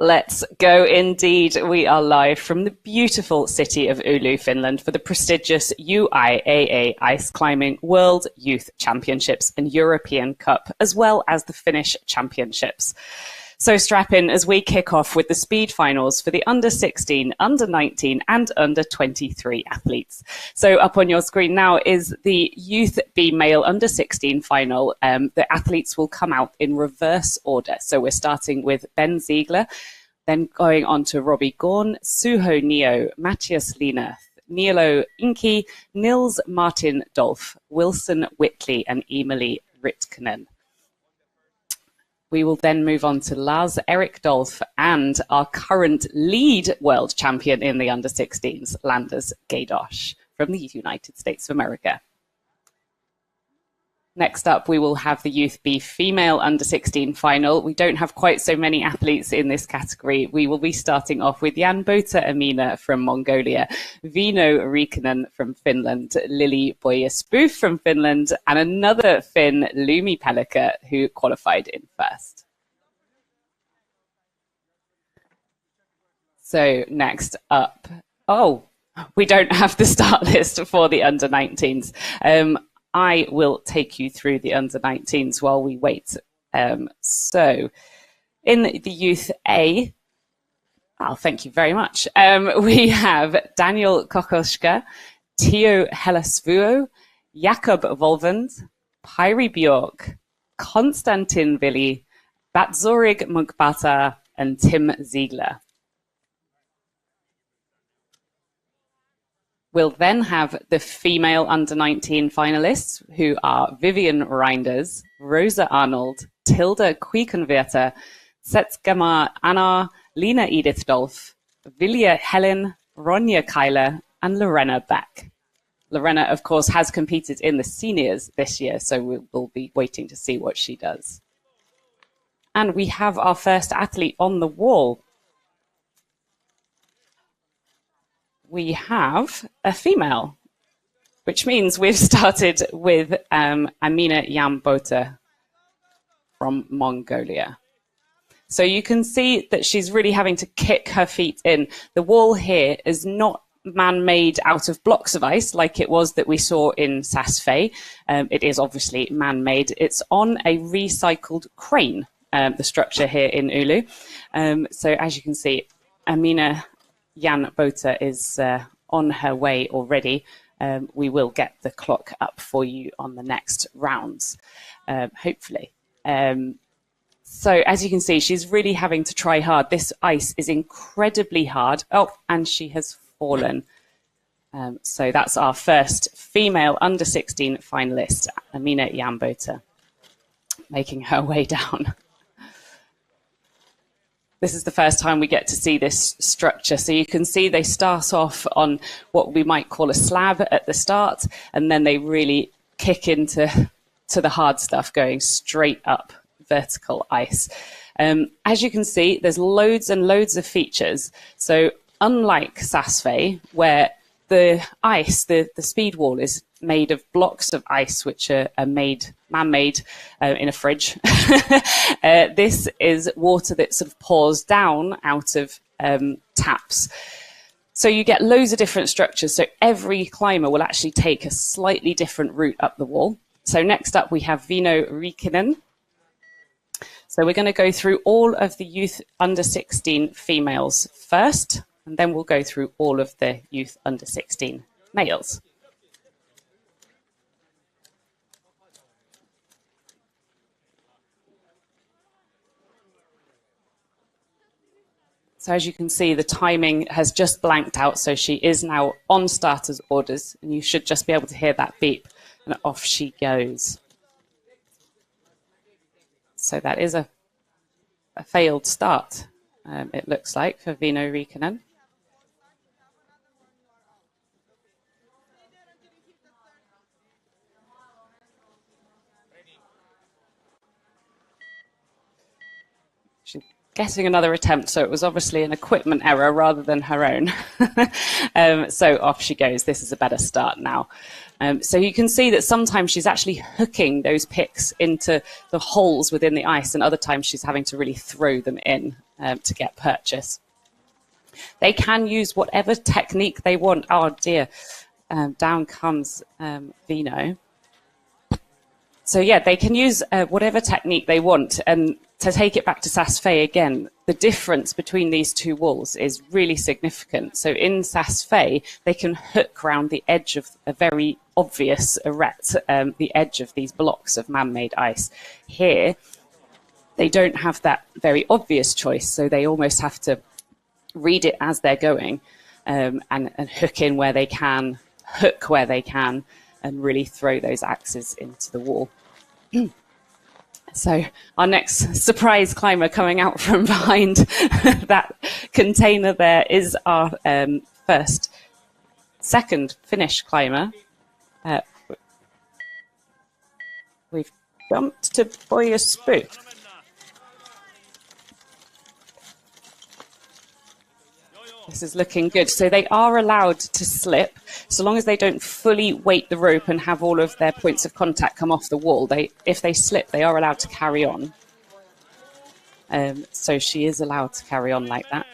Let's go indeed. We are live from the beautiful city of Oulu, Finland for the prestigious UIAA Ice Climbing World Youth Championships and European Cup, as well as the Finnish Championships. So strap in as we kick off with the speed finals for the under 16, under 19 and under 23 athletes. So up on your screen now is the Youth B Male under 16 final. The athletes will come out in reverse order. So we're starting with Ben Ziegler, then going on to Robbie Gorn, Suho Neo, Matthias Lina, Niilo Inki, Nils Martin Dolph, Wilson Whitley and Emily Ritkonen. We will then move on to Lars Erik Dolph and our current lead world champion in the under 16s, Landers Gaydosh from the United States of America. Next up, we will have the Youth B Female under 16 final. We don't have quite so many athletes in this category. We will be starting off with Janbota Amina from Mongolia, Vino Riikonen from Finland, Lily Boyespoof from Finland, and another Finn, Lumi Pellikka, who qualified in first. So next up, we don't have the start list for the under 19s. I will take you through the under 19s while we wait. So in the Youth A, thank you very much. We have Daniel Kokoschka, Tio Hellasvuo, Jakob Volvend, Pyri Bjork, Konstantin Vili, Batzorig Mugbata, and Tim Ziegler. We'll then have the female under 19 finalists, who are Vivian Reinders, Rosa Arnold, Tilda Quickenwerter, Setsgamar Anna, Lena Edith Dolph, Vilja Helen, Ronja Keiler, and Lorena Back. Lorena, of course, has competed in the seniors this year, so we'll be waiting to see what she does. And we have our first athlete on the wall. We have a female, which means we've started with Amina Janbota from Mongolia. So you can see that she's really having to kick her feet in. The wall here is not man-made out of blocks of ice like it was that we saw in Saas-Fee. It is obviously man-made. It's on a recycled crane, the structure here in Oulu. So as you can see, Amina Janbota is on her way already. We will get the clock up for you on the next rounds, hopefully. So as you can see, she's really having to try hard. This ice is incredibly hard. Oh, and she has fallen. So that's our first female under 16 finalist, Amina Janbota, making her way down. This is the first time we get to see this structure. So you can see they start off on what we might call a slab at the start, and then they really kick into the hard stuff, going straight up vertical ice. As you can see, there's loads and loads of features. So unlike Saas-Fee, where the ice, the speed wall is made of blocks of ice, which are man-made in a fridge. This is water that sort of pours down out of taps. So you get loads of different structures. So every climber will actually take a slightly different route up the wall. So next up, we have Vino Riikonen. So we're going to go through all of the youth under 16 females first, and then we'll go through all of the youth under 16 males. So as you can see, the timing has just blanked out, so she is now on starters orders, and you should just be able to hear that beep, and off she goes. So that is a failed start, it looks like, for Vino Riikonen. She's getting another attempt, so it was obviously an equipment error rather than her own. So off she goes. This is a better start now. So you can see that sometimes she's actually hooking those picks into the holes within the ice, and other times she's having to really throw them in. to get purchase. They can use whatever technique they want. Oh dear, down comes Vino. So yeah, they can use whatever technique they want. And to take it back to Saas-Fee again, the difference between these two walls is really significant. So in Saas-Fee, they can hook round the edge of a very obvious arête, the edge of these blocks of man-made ice. Here, they don't have that very obvious choice, so they almost have to read it as they're going, and hook in where they can, hook where they can, and really throw those axes into the wall. So our next surprise climber coming out from behind that container there is our second Finnish climber. We've jumped to Boya Spoo. This is looking good. So they are allowed to slip, so long as they don't fully weight the rope and have all of their points of contact come off the wall. If they slip, they are allowed to carry on. So she is allowed to carry on like that.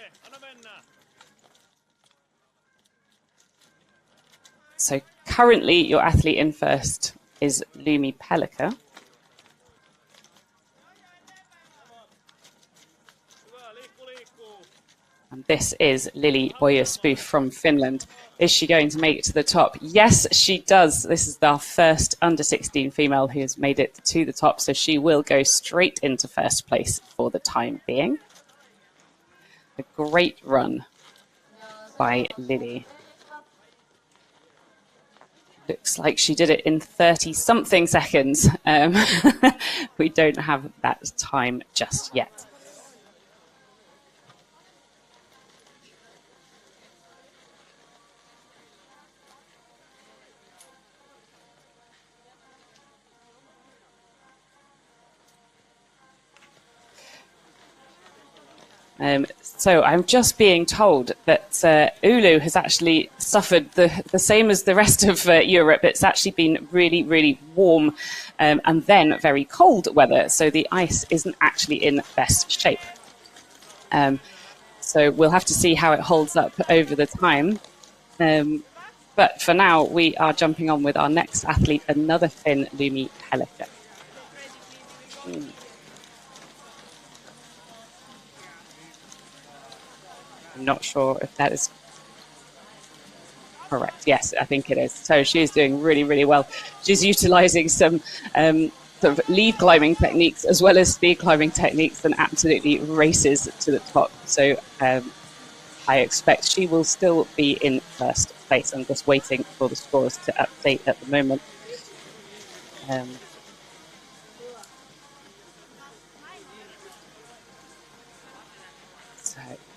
So currently your athlete in first is Lumi Pellikka. And this is Lili Boya-Spoof from Finland. Is she going to make it to the top? Yes, she does. This is our first under-16 female who has made it to the top, so she will go straight into first place for the time being. A great run by Lili. Looks like she did it in 30-something seconds. We don't have that time just yet. So I'm just being told that Oulu has actually suffered the same as the rest of Europe. It's actually been really, really warm and then very cold weather. So the ice isn't actually in best shape. So we'll have to see how it holds up over the time. But for now, we are jumping on with our next athlete, another Finn, Lumi Pellikka. I'm not sure if that is correct. Yes, I think it is. So she is doing really, really well. She's utilizing some sort of lead climbing techniques as well as speed climbing techniques and absolutely races to the top. So I expect she will still be in first place. I'm just waiting for the scores to update at the moment.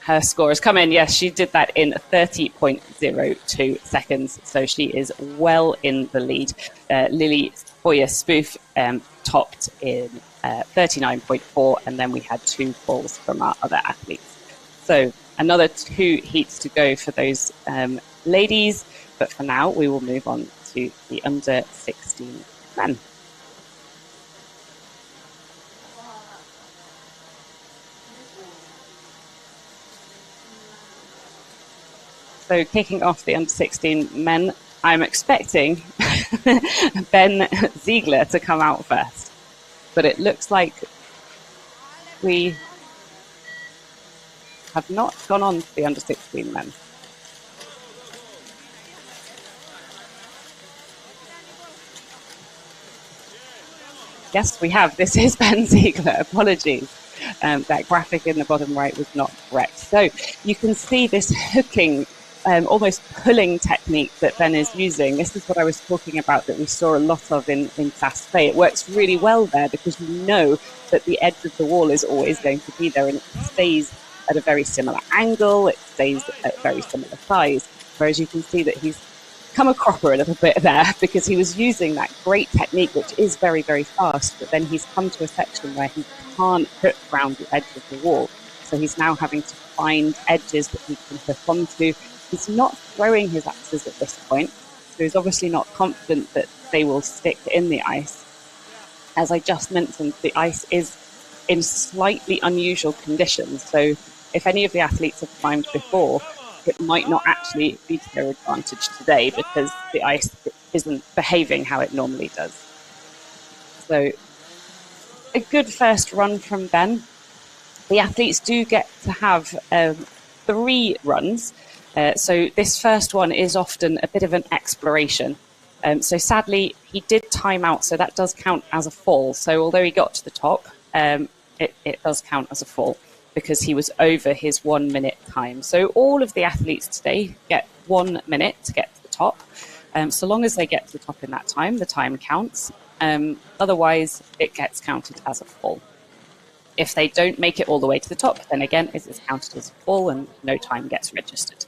Her score has come in. Yes, she did that in 30.02 seconds. So she is well in the lead. Lili Boya-Spoof topped in 39.4, and then we had 2 falls from our other athletes. So another 2 heats to go for those ladies. But for now, we will move on to the under 16 men. So kicking off the under-16 men, I'm expecting Ben Ziegler to come out first. But it looks like we have not gone on to the under-16 men. Yes, we have. This is Ben Ziegler. Apologies. That graphic in the bottom right was not correct. So you can see this hooking, almost pulling technique that Ben is using. This is what I was talking about that we saw a lot of in Saas-Fee. It works really well there because you know that the edge of the wall is always going to be there and it stays at a very similar angle, it stays at a very similar size. Whereas you can see that he's come a cropper a little bit there because he was using that great technique, which is very, very fast, but then he's come to a section where he can't hook around the edge of the wall. So he's now having to find edges that he can hook onto. He's not throwing his axes at this point, so he's obviously not confident that they will stick in the ice. As I just mentioned, the ice is in slightly unusual conditions. So if any of the athletes have climbed before, it might not actually be to their advantage today because the ice isn't behaving how it normally does. So a good first run from Ben. The athletes do get to have 3 runs. So this first one is often a bit of an exploration. So sadly, he did time out, so that does count as a fall. So although he got to the top, it does count as a fall because he was over his 1 minute time. So all of the athletes today get 1 minute to get to the top. So long as they get to the top in that time, the time counts. Otherwise, it gets counted as a fall. If they don't make it all the way to the top, then again, it is counted as a fall and no time gets registered.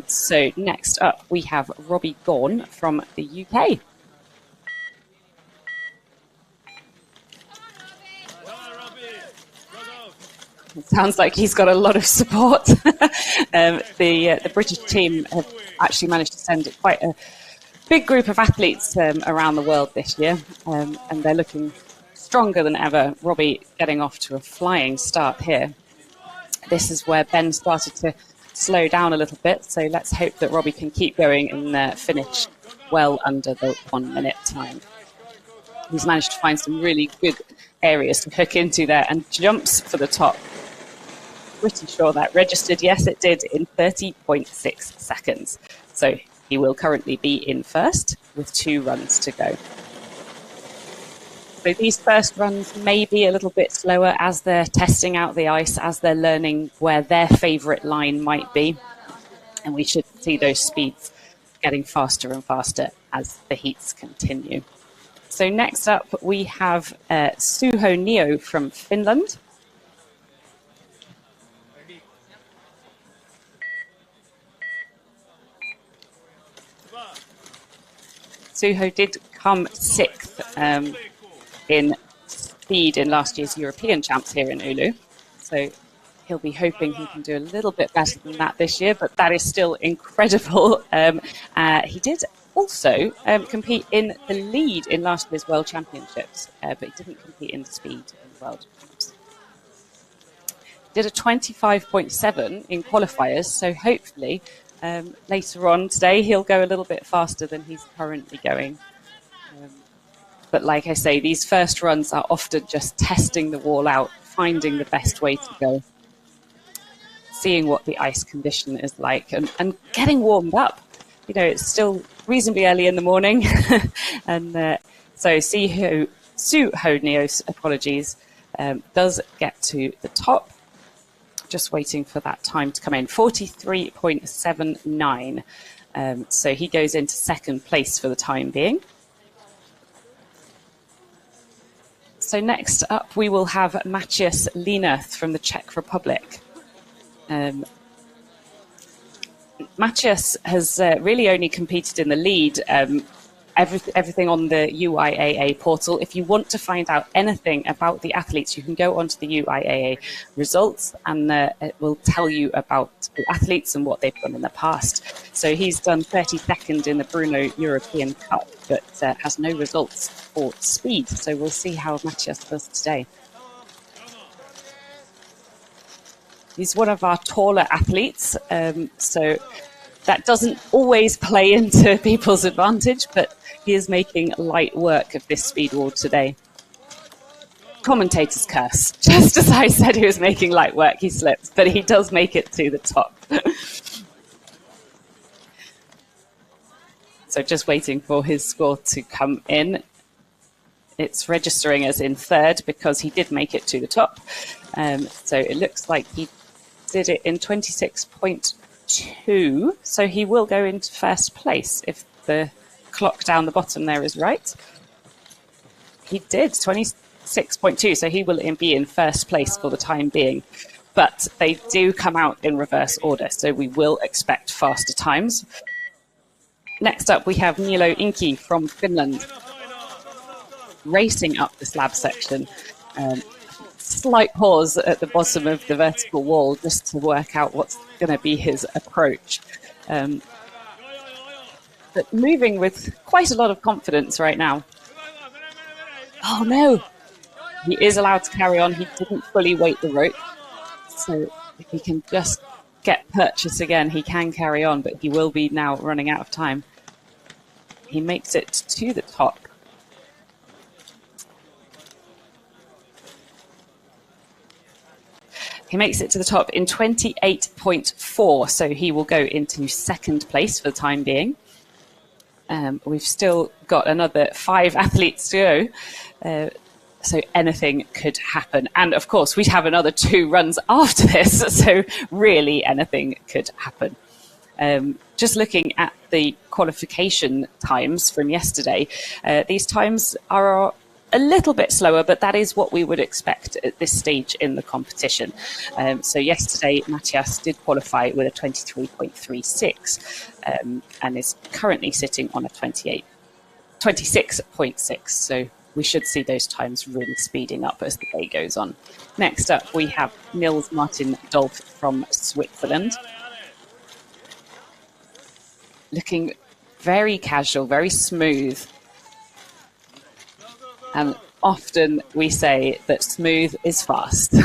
So next up, we have Robbie Gaughan from the UK. It sounds like he's got a lot of support. The British team have actually managed to send quite a big group of athletes around the world this year, and they're looking stronger than ever. Robbie getting off to a flying start here. This is where Ben started to slow down a little bit, so let's hope that Robbie can keep going and finish well under the 1 minute time. He's managed to find some really good areas to hook into there and jumps for the top. Pretty sure that registered. Yes, it did in 30.6 seconds. So he will currently be in first with 2 runs to go. So these first runs may be a little bit slower as they're testing out the ice, as they're learning where their favourite line might be. And we should see those speeds getting faster and faster as the heats continue. So next up, we have Suho Neo from Finland. Suho did come 6th in speed in last year's European Champs here in Oulu. So he'll be hoping he can do a little bit better than that this year, but that is still incredible. He did also compete in the lead in last year's World Championships, but he didn't compete in speed in the World Champs. Did a 25.7 in qualifiers, so hopefully later on today he'll go a little bit faster than he's currently going. But like I say, these first runs are often just testing the wall out, finding the best way to go, seeing what the ice condition is like, and getting warmed up. You know, it's still reasonably early in the morning. And so Suho Neo's, apologies, does get to the top. Just waiting for that time to come in, 43.79. So he goes into 2nd place for the time being. So next up, we will have Maciej Lienert from the Czech Republic. Maciej has really only competed in the lead, everything on the UIAA portal. If you want to find out anything about the athletes, you can go onto the UIAA results and it will tell you about the athletes and what they've done in the past. So he's done 32nd in the Brno European Cup, but has no results for speed. So we'll see how Maciej does today. He's one of our taller athletes, so that doesn't always play into people's advantage, but he is making light work of this speed wall today. Commentator's curse. Just as I said he was making light work, he slips, but he does make it to the top. So just waiting for his score to come in. It's registering as in 3rd because he did make it to the top. So it looks like he did it in 26.2. So he will go into 1st place if the clock down the bottom there is right. He did 26.2, so he will be in 1st place for the time being. But they do come out in reverse order, so we will expect faster times. Next up, we have Niilo Inki from Finland, racing up the slab section. Slight pause at the bottom of the vertical wall just to work out what's going to be his approach. But moving with quite a lot of confidence right now. Oh no! He is allowed to carry on. He didn't fully weight the rope. So if he can just get purchase again, he can carry on, but he will be now running out of time. He makes it to the top. He makes it to the top in 28.4, so he will go into second place for the time being. We've still got another 5 athletes to go, so anything could happen. And of course, we have another 2 runs after this, so really anything could happen. Just looking at the qualification times from yesterday, these times are a little bit slower, but that is what we would expect at this stage in the competition. So yesterday, Matthias did qualify with a 23.36 and is currently sitting on a 26.6. So we should see those times really speeding up as the day goes on. Next up, we have Nils Martin Dolph from Switzerland. Looking very casual, very smooth. And often we say that smooth is fast.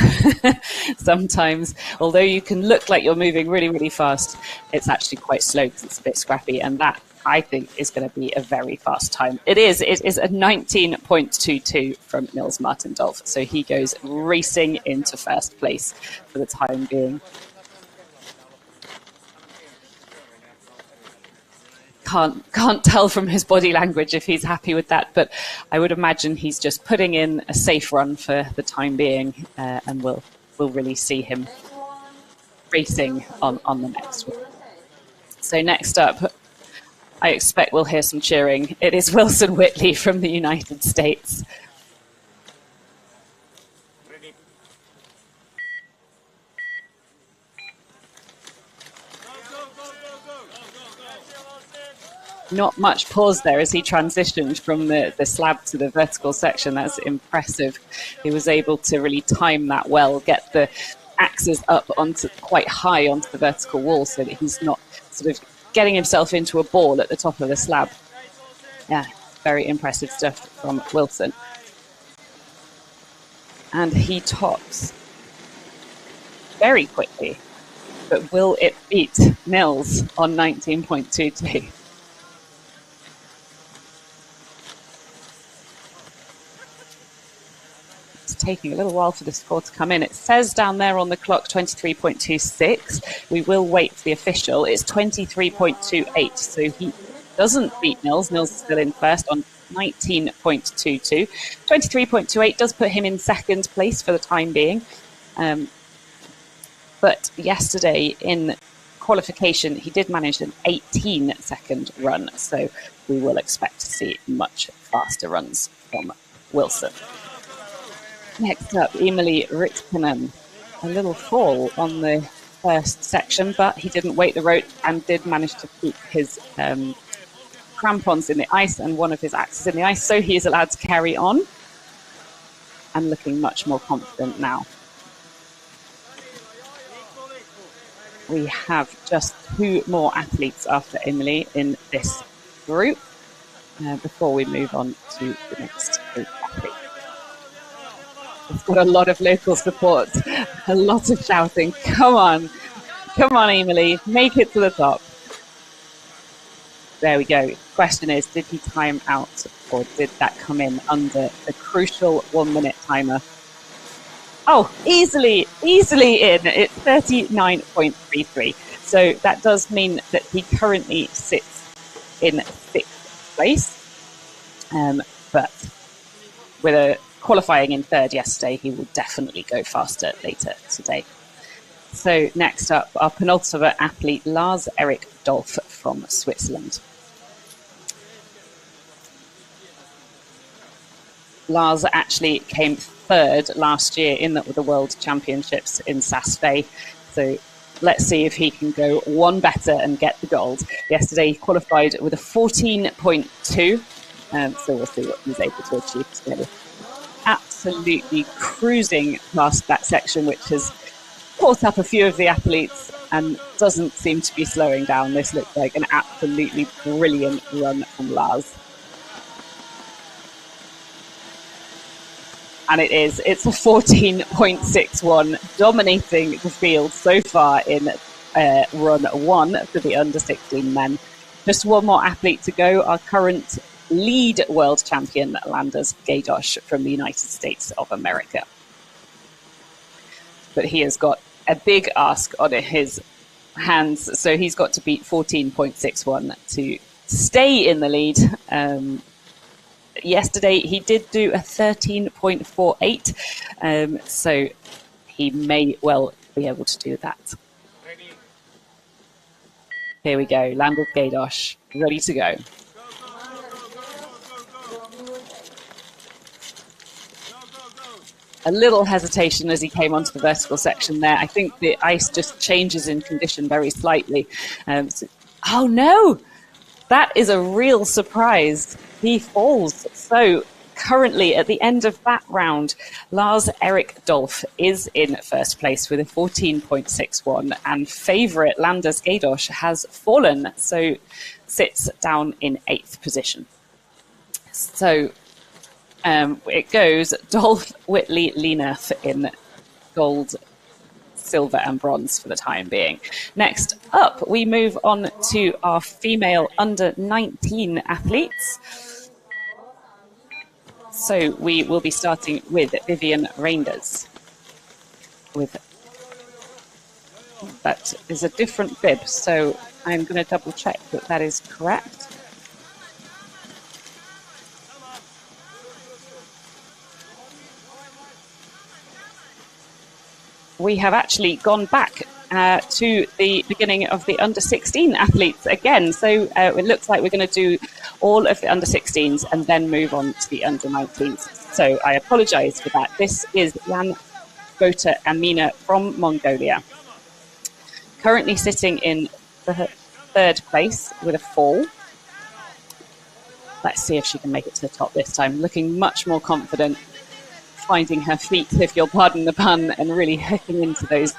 Sometimes, although you can look like you're moving really, really fast, it's actually quite slow because it's a bit scrappy. And that, I think, is going to be a very fast time. It is a 19.22 from Nils Martin Dolph. So he goes racing into first place for the time being. Can't tell from his body language if he's happy with that, but I would imagine he's just putting in a safe run for the time being, and we'll really see him racing on the next one. So next up, I expect we'll hear some cheering. It is Wilson Whitley from the United States. Not much pause there as he transitioned from the slab to the vertical section. That's impressive. He was able to really time that well, get the axes up onto quite high onto the vertical wall so that he's not sort of getting himself into a ball at the top of the slab. Yeah, very impressive stuff from Wilson. And he tops very quickly. But will it beat Nils on 19.22? Taking a little while for the score to come in. It says down there on the clock 23.26. We will wait for the official. It's 23.28, so he doesn't beat Nils. Nils is still in first on 19.22. 23.28 does put him in second place for the time being. But yesterday in qualification, he did manage an 18-second run, so we will expect to see much faster runs from Wilson. Next up, Emily Ritkanen. A little fall on the first section, but he didn't weight the rope and did manage to keep his crampons in the ice and one of his axes in the ice, so he is allowed to carry on and looking much more confident now. We have just 2 more athletes after Emily in this group before we move on to the next group athlete. It's got a lot of local support, a lot of shouting. Come on, Emily, make it to the top. There we go. Question is, did he time out or did that come in under the crucial 1-minute timer? Oh, easily in. It's 39.33. So that does mean that he currently sits in 6th place. But with a qualifying in 3rd yesterday, he will definitely go faster later today. So next up, our penultimate athlete, Lars-Erik Dolph from Switzerland. Lars actually came 3rd last year in the World Championships in Saas-Fee. So let's see if he can go one better and get the gold. Yesterday, he qualified with a 14.2. So we'll see what he's able to achieve today. Absolutely cruising past that section, which has caught up a few of the athletes and doesn't seem to be slowing down. This looks like an absolutely brilliant run from Lars. And it is. It's a 14.61, dominating the field so far in run one for the under-16 men. Just one more athlete to go, our current lead world champion, Landers Gaydosh from the United States of America. But he has got a big ask on his hands, so he's got to beat 14.61 to stay in the lead. Yesterday he did do a 13.48, so he may well be able to do that. Here we go, Landers Gaydosh, ready to go. A little hesitation as he came onto the vertical section there. I think the ice just changes in condition very slightly. Oh no, that is a real surprise. He falls. So currently at the end of that round, Lars Erik Dolph is in first place with a 14.61, and favourite Landers Gaydosh has fallen, so sits down in 8th position. So it goes Dolph, Whitley, Lienert in gold, silver and bronze for the time being. Next up, we move on to our female under-19 athletes. So we will be starting with Vivian Reinders. That is a different bib, so I'm going to double check that that is correct. We have actually gone back to the beginning of the under-16 athletes again. So it looks like we're going to do all of the under-16s and then move on to the under-19s. So I apologise for that. This is Jan Bota Amina from Mongolia, currently sitting in the 3rd place with a fall. Let's see if she can make it to the top this time. Looking much more confident, finding her feet, if you'll pardon the pun, and really hooking into those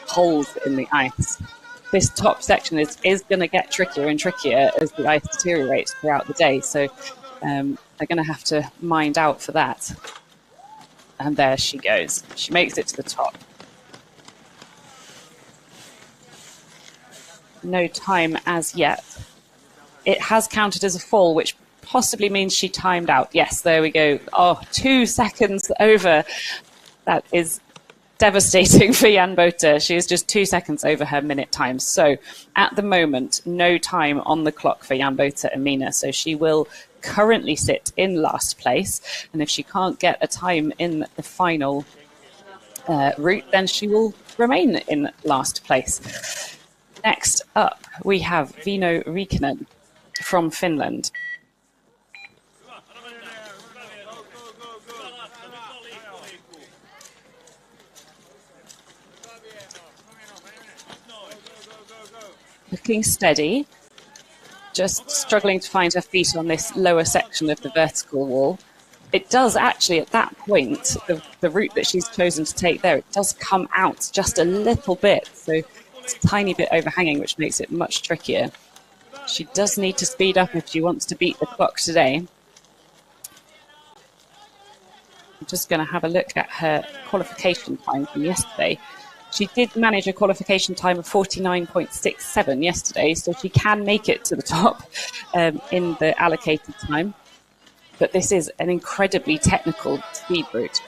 holes in the ice. This top section is going to get trickier and trickier as the ice deteriorates throughout the day, so they're going to have to mind out for that. And there she goes. She makes it to the top. No time as yet. It has counted as a fall, which possibly means she timed out. Yes, there we go. Oh, 2 seconds over. That is devastating for Jan Bota. She is just 2 seconds over her minute time. So at the moment, no time on the clock for Jan Bota Amina. So she will currently sit in last place. And if she can't get a time in the final route, then she will remain in last place. Next up, we have Vino Riikinen from Finland. Looking steady, just struggling to find her feet on this lower section of the vertical wall. It does actually, at that point, the route that she's chosen to take there, it does come out just a little bit. So it's a tiny bit overhanging, which makes it much trickier. She does need to speed up if she wants to beat the clock today. I'm just going to have a look at her qualification time from yesterday. She did manage a qualification time of 49.67 yesterday, so she can make it to the top in the allocated time. But this is an incredibly technical speed route,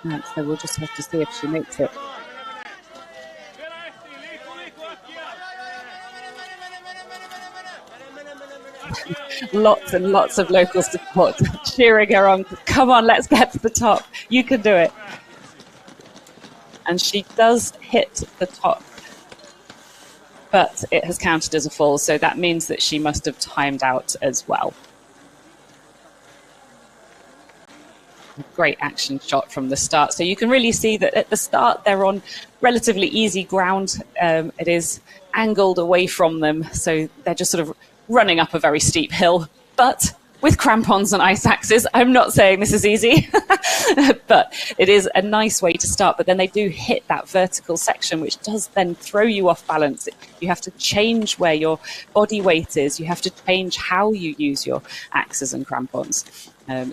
so we'll just have to see if she makes it. Lots and lots of local support cheering her on. Come on, let's get to the top. You can do it. And she does hit the top, but it has counted as a fall, so that means that she must have timed out as well. A great action shot from the start. So you can really see that at the start they're on relatively easy ground. It is angled away from them, so they're just sort of running up a very steep hill, but with crampons and ice axes. I'm not saying this is easy, but it is a nice way to start. But then they do hit that vertical section, which does then throw you off balance. You have to change where your body weight is. You have to change how you use your axes and crampons.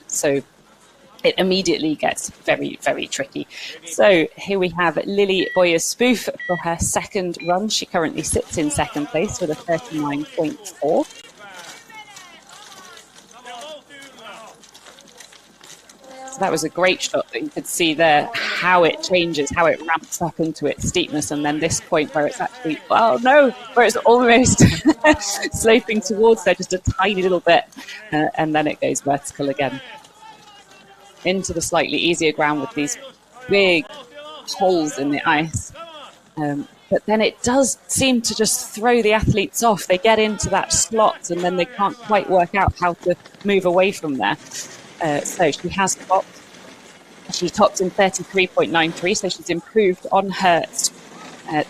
So it immediately gets very, very tricky. So here we have Lily Boyer-Spoof for her second run. She currently sits in second place with a 39.4. So that was a great shot that you could see there, how it changes, how it ramps up into its steepness, and then this point where it's actually, oh no, where it's almost sloping towards there just a tiny little bit, and then it goes vertical again into the slightly easier ground with these big holes in the ice. But then it does seem to just throw the athletes off. They get into that slot and then they can't quite work out how to move away from there. So she has topped. She topped in 33.93, so she's improved on her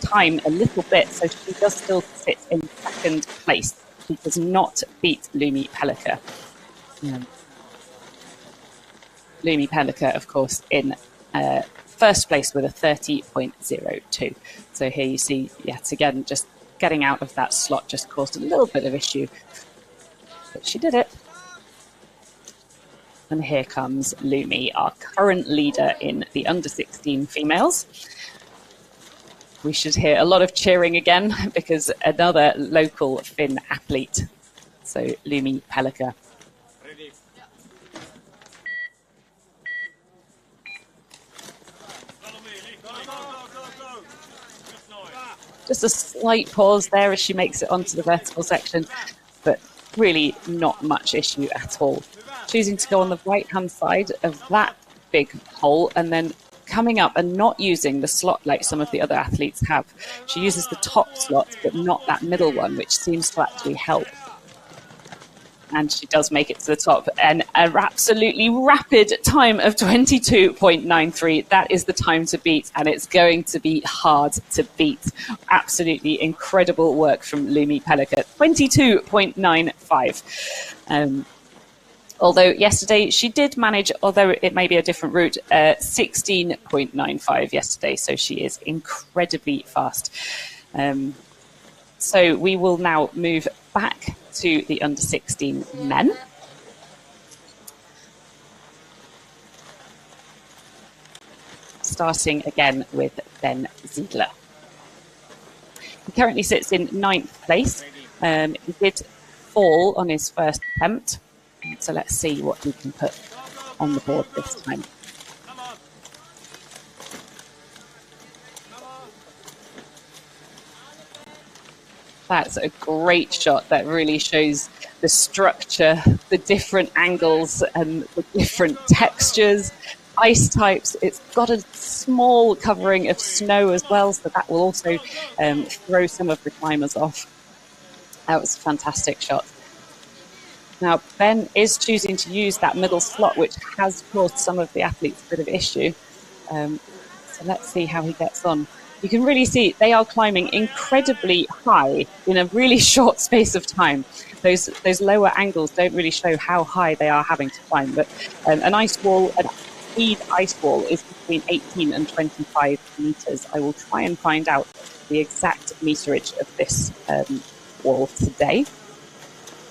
time a little bit. So she does still sit in second place. She does not beat Lumi Pelliker. Lumi Pelliker, of course, in first place with a 30.02. So here you see, yet again, just getting out of that slot just caused a little bit of issue. But she did it. And here comes Lumi, our current leader in the under-16 females. We should hear a lot of cheering again because another local Finn athlete. So Lumi Pelliker. Just a slight pause there as she makes it onto the vertical section, but really not much issue at all. Choosing to go on the right-hand side of that big hole and then coming up and not using the slot like some of the other athletes have. She uses the top slot, but not that middle one, which seems to actually help. And she does make it to the top, and an absolutely rapid time of 22.93. That is the time to beat, and it's going to be hard to beat. Absolutely incredible work from Lumi Pelliker, 22.95. Although yesterday she did manage, although it may be a different route, 16.95 yesterday, so she is incredibly fast. So we will now move back to the under-16 men. Starting again with Ben Ziegler. He currently sits in 9th place. He did fall on his first attempt. So let's see what we can put on the board this time. That's a great shot that really shows the structure, the different angles and the different textures, ice types. It's got a small covering of snow as well, so that will also throw some of the climbers off. That was a fantastic shot. Now, Ben is choosing to use that middle slot, which has caused some of the athletes a bit of issue. So let's see how he gets on. You can really see they are climbing incredibly high in a really short space of time. Those lower angles don't really show how high they are having to climb, but an ice wall, a speed ice wall is between 18 and 25 meters. I will try and find out the exact meterage of this wall today.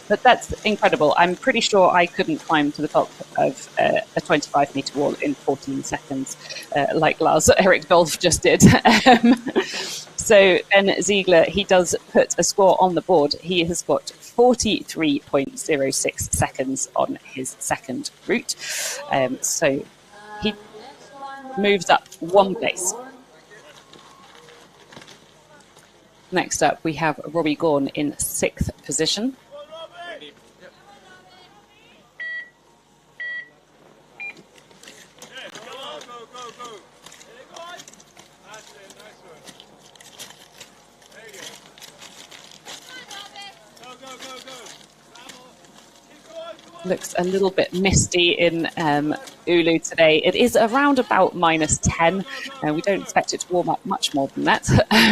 But that's incredible. I'm pretty sure I couldn't climb to the top of a 25-meter wall in 14 seconds, like Lars Erik Dolph just did. So Ben Ziegler, he does put a score on the board. He has got 43.06 seconds on his second route. So he moves up one place. Next up, we have Robbie Gorn in 6th position. Looks a little bit misty in Oulu today. It is around about -10, and we don't expect it to warm up much more than that.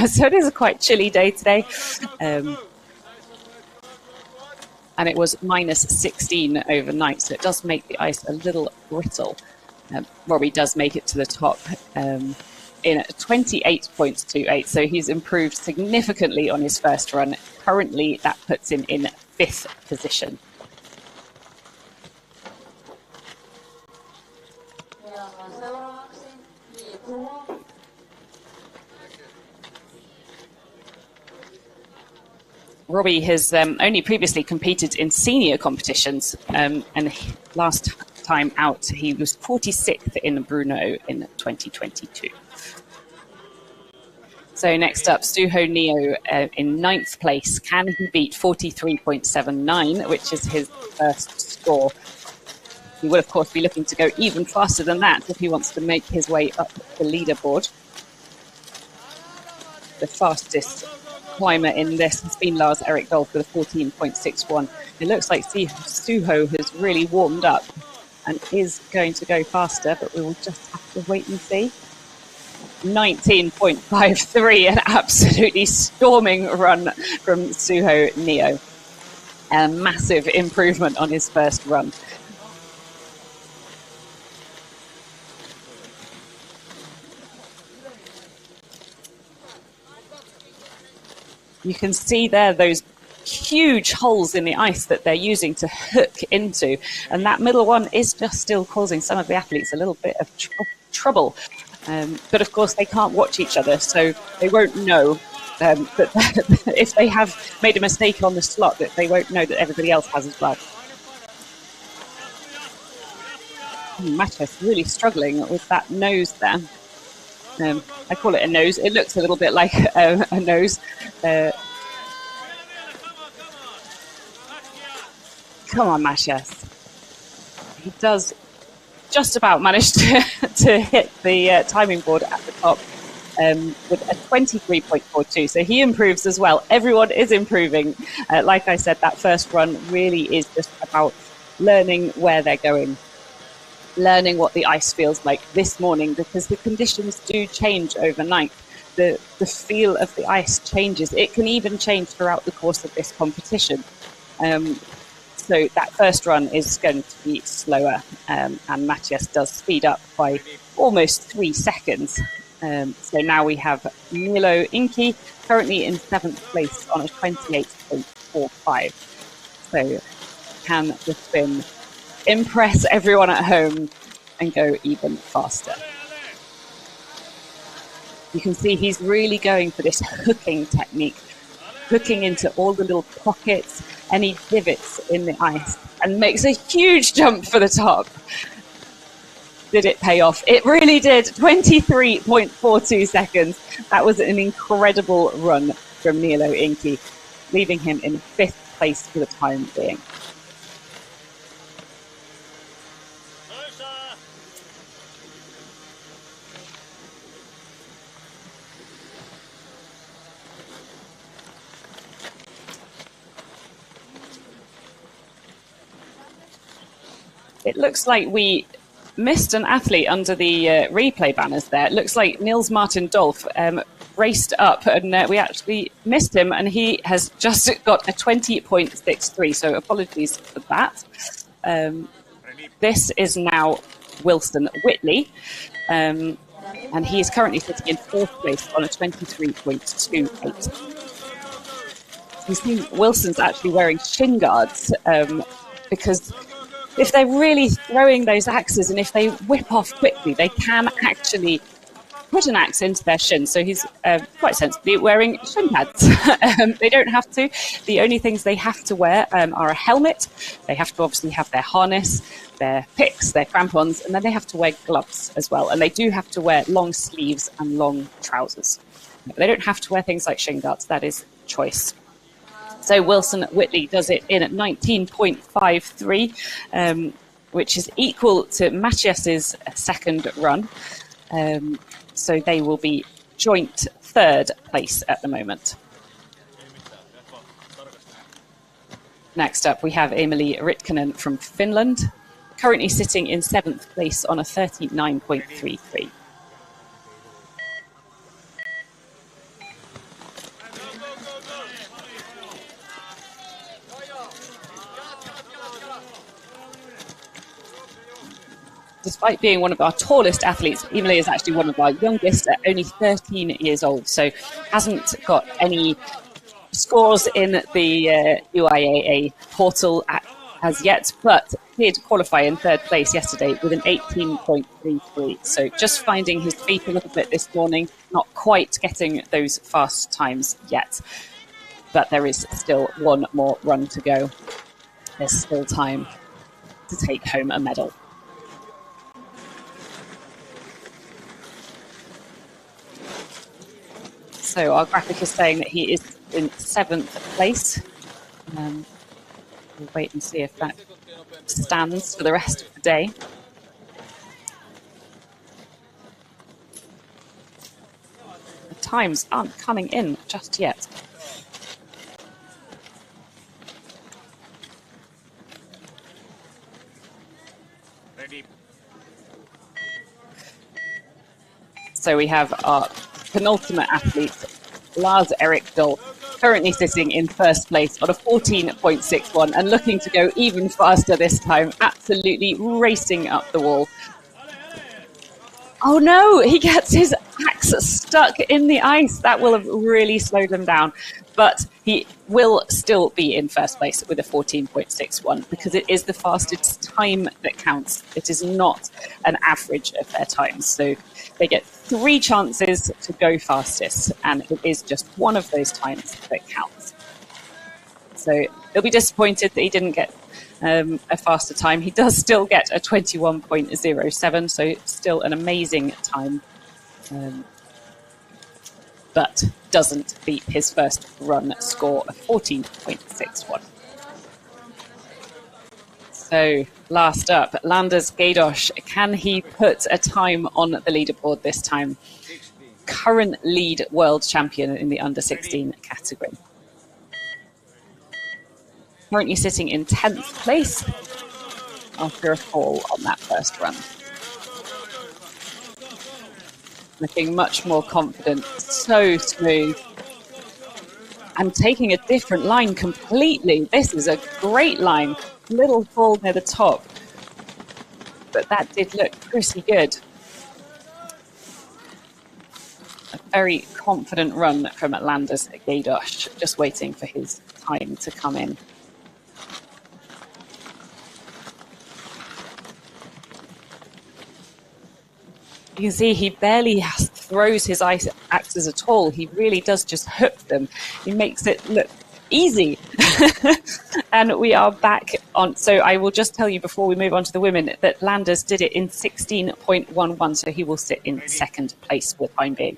So it is a quite chilly day today. And it was -16 overnight, so it does make the ice a little brittle. Robbie does make it to the top in 28.28, so he's improved significantly on his first run. Currently, that puts him in 5th position. Robbie has only previously competed in senior competitions, and last time out he was 46th in Brno in 2022. So next up, Suho Neo in 9th place. Can he beat 43.79, which is his first score? He will, of course, be looking to go even faster than that if he wants to make his way up the leaderboard. The fastest climber in this has been Lars Erik Dolph with a 14.61. It looks like Suho has really warmed up and is going to go faster, but we will just have to wait and see. 19.53, an absolutely storming run from Suho Neo. A massive improvement on his first run. You can see there those huge holes in the ice that they're using to hook into. And that middle one is just still causing some of the athletes a little bit of trouble. But of course, they can't watch each other, so they won't know that if they have made a mistake on the slot, that they won't know that everybody else has as well. Matthias really struggling with that nose there. I call it a nose. It looks a little bit like a nose. Come on, Matthias. He does just about manage to hit the timing board at the top with a 23.42. So he improves as well. Everyone is improving. Like I said, that first run really is just about learning where they're going, learning what the ice feels like this morning, because the conditions do change overnight. The feel of the ice changes. It can even change throughout the course of this competition. So that first run is going to be slower, and Matthias does speed up by almost 3 seconds. So now we have Milo Inki currently in 7th place on a 28.45. So can the spin impress everyone at home and go even faster? You can see he's really going for this hooking technique, hooking into all the little pockets, any divots in the ice, and makes a huge jump for the top. Did it pay off? It really did. 23.42 seconds. That was an incredible run from Niilo Inki, leaving him in 5th place for the time being. It looks like we missed an athlete under the replay banners there. It looks like Niels Martin Dolph raced up, and we actually missed him, and he has just got a 20.63, so apologies for that. This is now Wilson Whitley, and he is currently sitting in 4th place on a 23.28. You see Wilson's actually wearing shin guards, because if they're really throwing those axes and if they whip off quickly, they can actually put an axe into their shin. So he's quite sensibly wearing shin pads. They don't have to. The only things they have to wear are a helmet. They have to obviously have their harness, their picks, their crampons, and then they have to wear gloves as well. And they do have to wear long sleeves and long trousers. But they don't have to wear things like shin guards. That is choice. So Wilson Whitley does it in at 19.53, which is equal to Matthias's second run. So they will be joint 3rd place at the moment. Next up, we have Emily Ritkanen from Finland, currently sitting in 7th place on a 39.33. Despite being one of our tallest athletes, Emily is actually one of our youngest at only 13 years old, so hasn't got any scores in the UIAA portal as yet, but did qualify in third place yesterday with an 18.33. So just finding his feet a little bit this morning, not quite getting those fast times yet. But there is still one more run to go. There's still time to take home a medal. So our graphic is saying that he is in 7th place. We'll wait and see if that stands for the rest of the day. The times aren't coming in just yet. So we have our penultimate athlete, Lars Erik Dahl, currently sitting in first place on a 14.61 and looking to go even faster this time, absolutely racing up the wall. Oh no, he gets his axe stuck in the ice. That will have really slowed him down. But he will still be in first place with a 14.61 because it is the fastest time that counts. It is not an average of their times. So they get 3 chances to go fastest, and it is just one of those times that counts. So he'll be disappointed that he didn't get a faster time. He does still get a 21.07, so still an amazing time, but doesn't beat his first run score of 14.61. So last up, Landers Gaydosh. Can he put a time on the leaderboard this time? Current lead world champion in the under-16 category. Currently sitting in 10th place after a fall on that first run. Looking much more confident, so smooth. And taking a different line completely. This is a great line. Little fall near the top. But that did look pretty good. A very confident run from Landers Gaydosh, just waiting for his time to come in. You can see he barely throws his axes at all. He really does just hook them. He makes it look easy. And we are back on. So I will just tell you before we move on to the women that Landers did it in 16.11. So he will sit in 2nd place for the time being.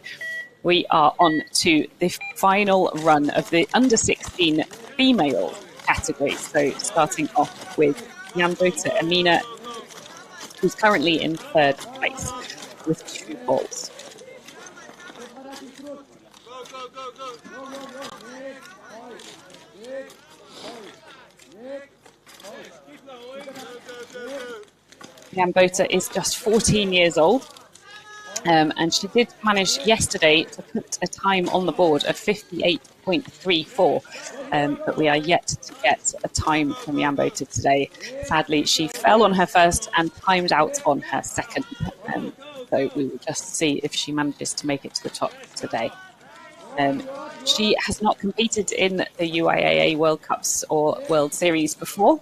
We are on to the final run of the under-16 female category. So starting off with Nyambota Amina, who's currently in 3rd place with 2 balls. Nyambota is just 14 years old, and she did manage yesterday to put a time on the board of 58.34, but we are yet to get a time from Nyambota today. Sadly, she fell on her first and timed out on her second. So we will just see if she manages to make it to the top today. She has not competed in the UIAA World Cups or World Series before,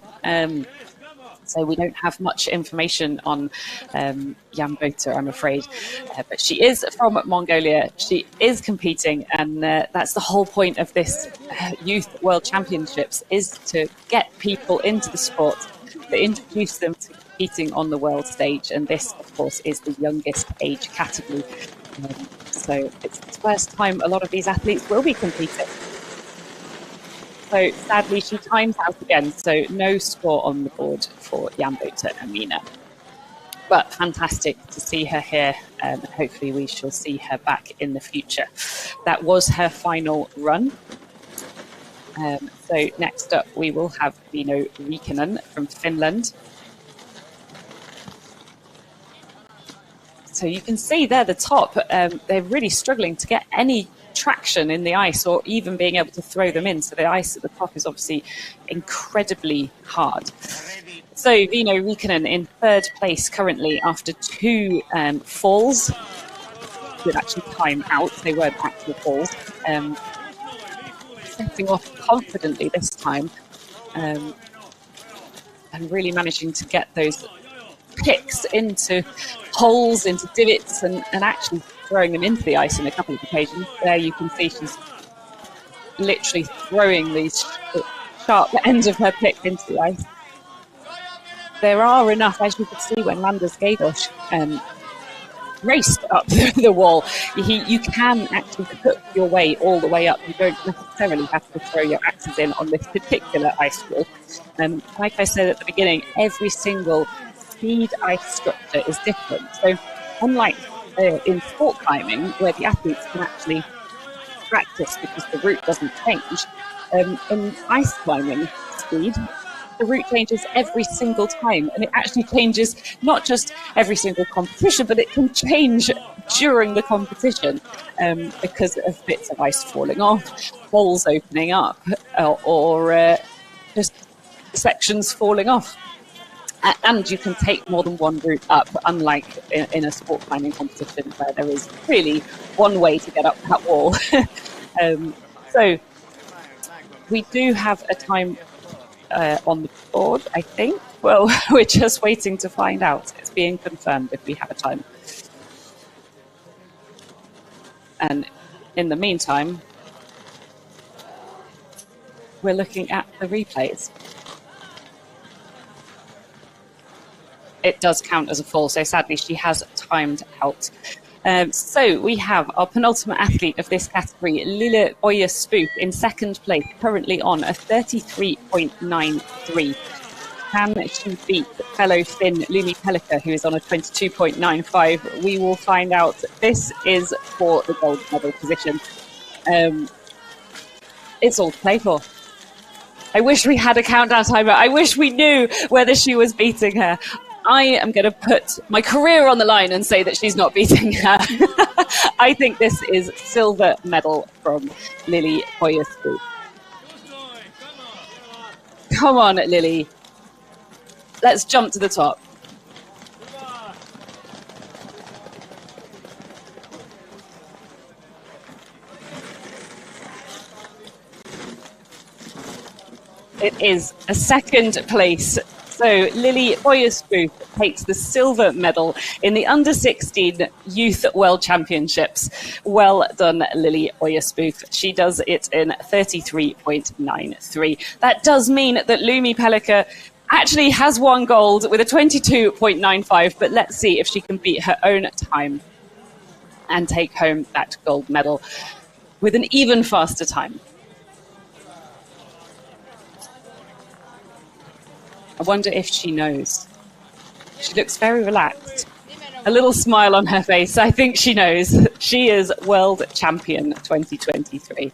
so we don't have much information on Nyambota, I'm afraid. But she is from Mongolia. She is competing, and that's the whole point of this Youth World Championships, is to get people into the sport, to introduce them to competing on the world stage, and this, of course, is the youngest age category. So it's the first time a lot of these athletes will be competing. So sadly, she times out again, so no score on the board for Nyambota Amina. But fantastic to see her here, and hopefully we shall see her back in the future. That was her final run. So next up, we will have Vino Riikkonen from Finland. So you can see there the top, they're really struggling to get any traction in the ice or even being able to throw them in. So the ice at the top is obviously incredibly hard. So Vino Riikkonen in 3rd place currently after 2 falls. Did actually time out, they weren't actual falls. Setting off confidently this time. and really managing to get those picks into holes, into divots, and actually throwing them into the ice on a couple of occasions. There you can see she's literally throwing these sharp ends of her pick into the ice. There are enough, as you could see when Landers Gadosh raced up the wall. You can actually cook your way all the way up. You don't necessarily have to throw your axes in on this particular ice wall. Like I said at the beginning, every single speed ice structure is different. So unlike in sport climbing, where the athletes can actually practice because the route doesn't change, in ice climbing speed, the route changes every single time, and it actually changes not just every single competition, but it can change during the competition because of bits of ice falling off, holes opening up, or just sections falling off. And you can take more than one route up, unlike in a sport climbing competition where there is really one way to get up that wall. So we do have a time on the board, I think. Well, we're just waiting to find out. It's being confirmed if we have a time. And in the meantime, we're looking at the replays. It does count as a fall, so sadly she has timed out. So we have our penultimate athlete of this category, Lille Oyespook, in second place, currently on a 33.93. Can she beat fellow Finn Lumi Pellikka, who is on a 22.95? We will find out. This is for the gold medal position. It's all to play for. I wish we had a countdown timer. I wish we knew whether she was beating her. I am going to put my career on the line and say that she's not beating her. I think this is silver medal from Lille Oyespook. Come on, Lily. Let's jump to the top. It is a second place. So Lille Oyespook takes the silver medal in the Under-16 Youth World Championships. Well done, Lille Oyespook. She does it in 33.93. That does mean that Lumi Pellikka actually has won gold with a 22.95, but let's see if she can beat her own time and take home that gold medal with an even faster time. I wonder if she knows. She looks very relaxed. A little smile on her face. I think she knows. She is World Champion 2023.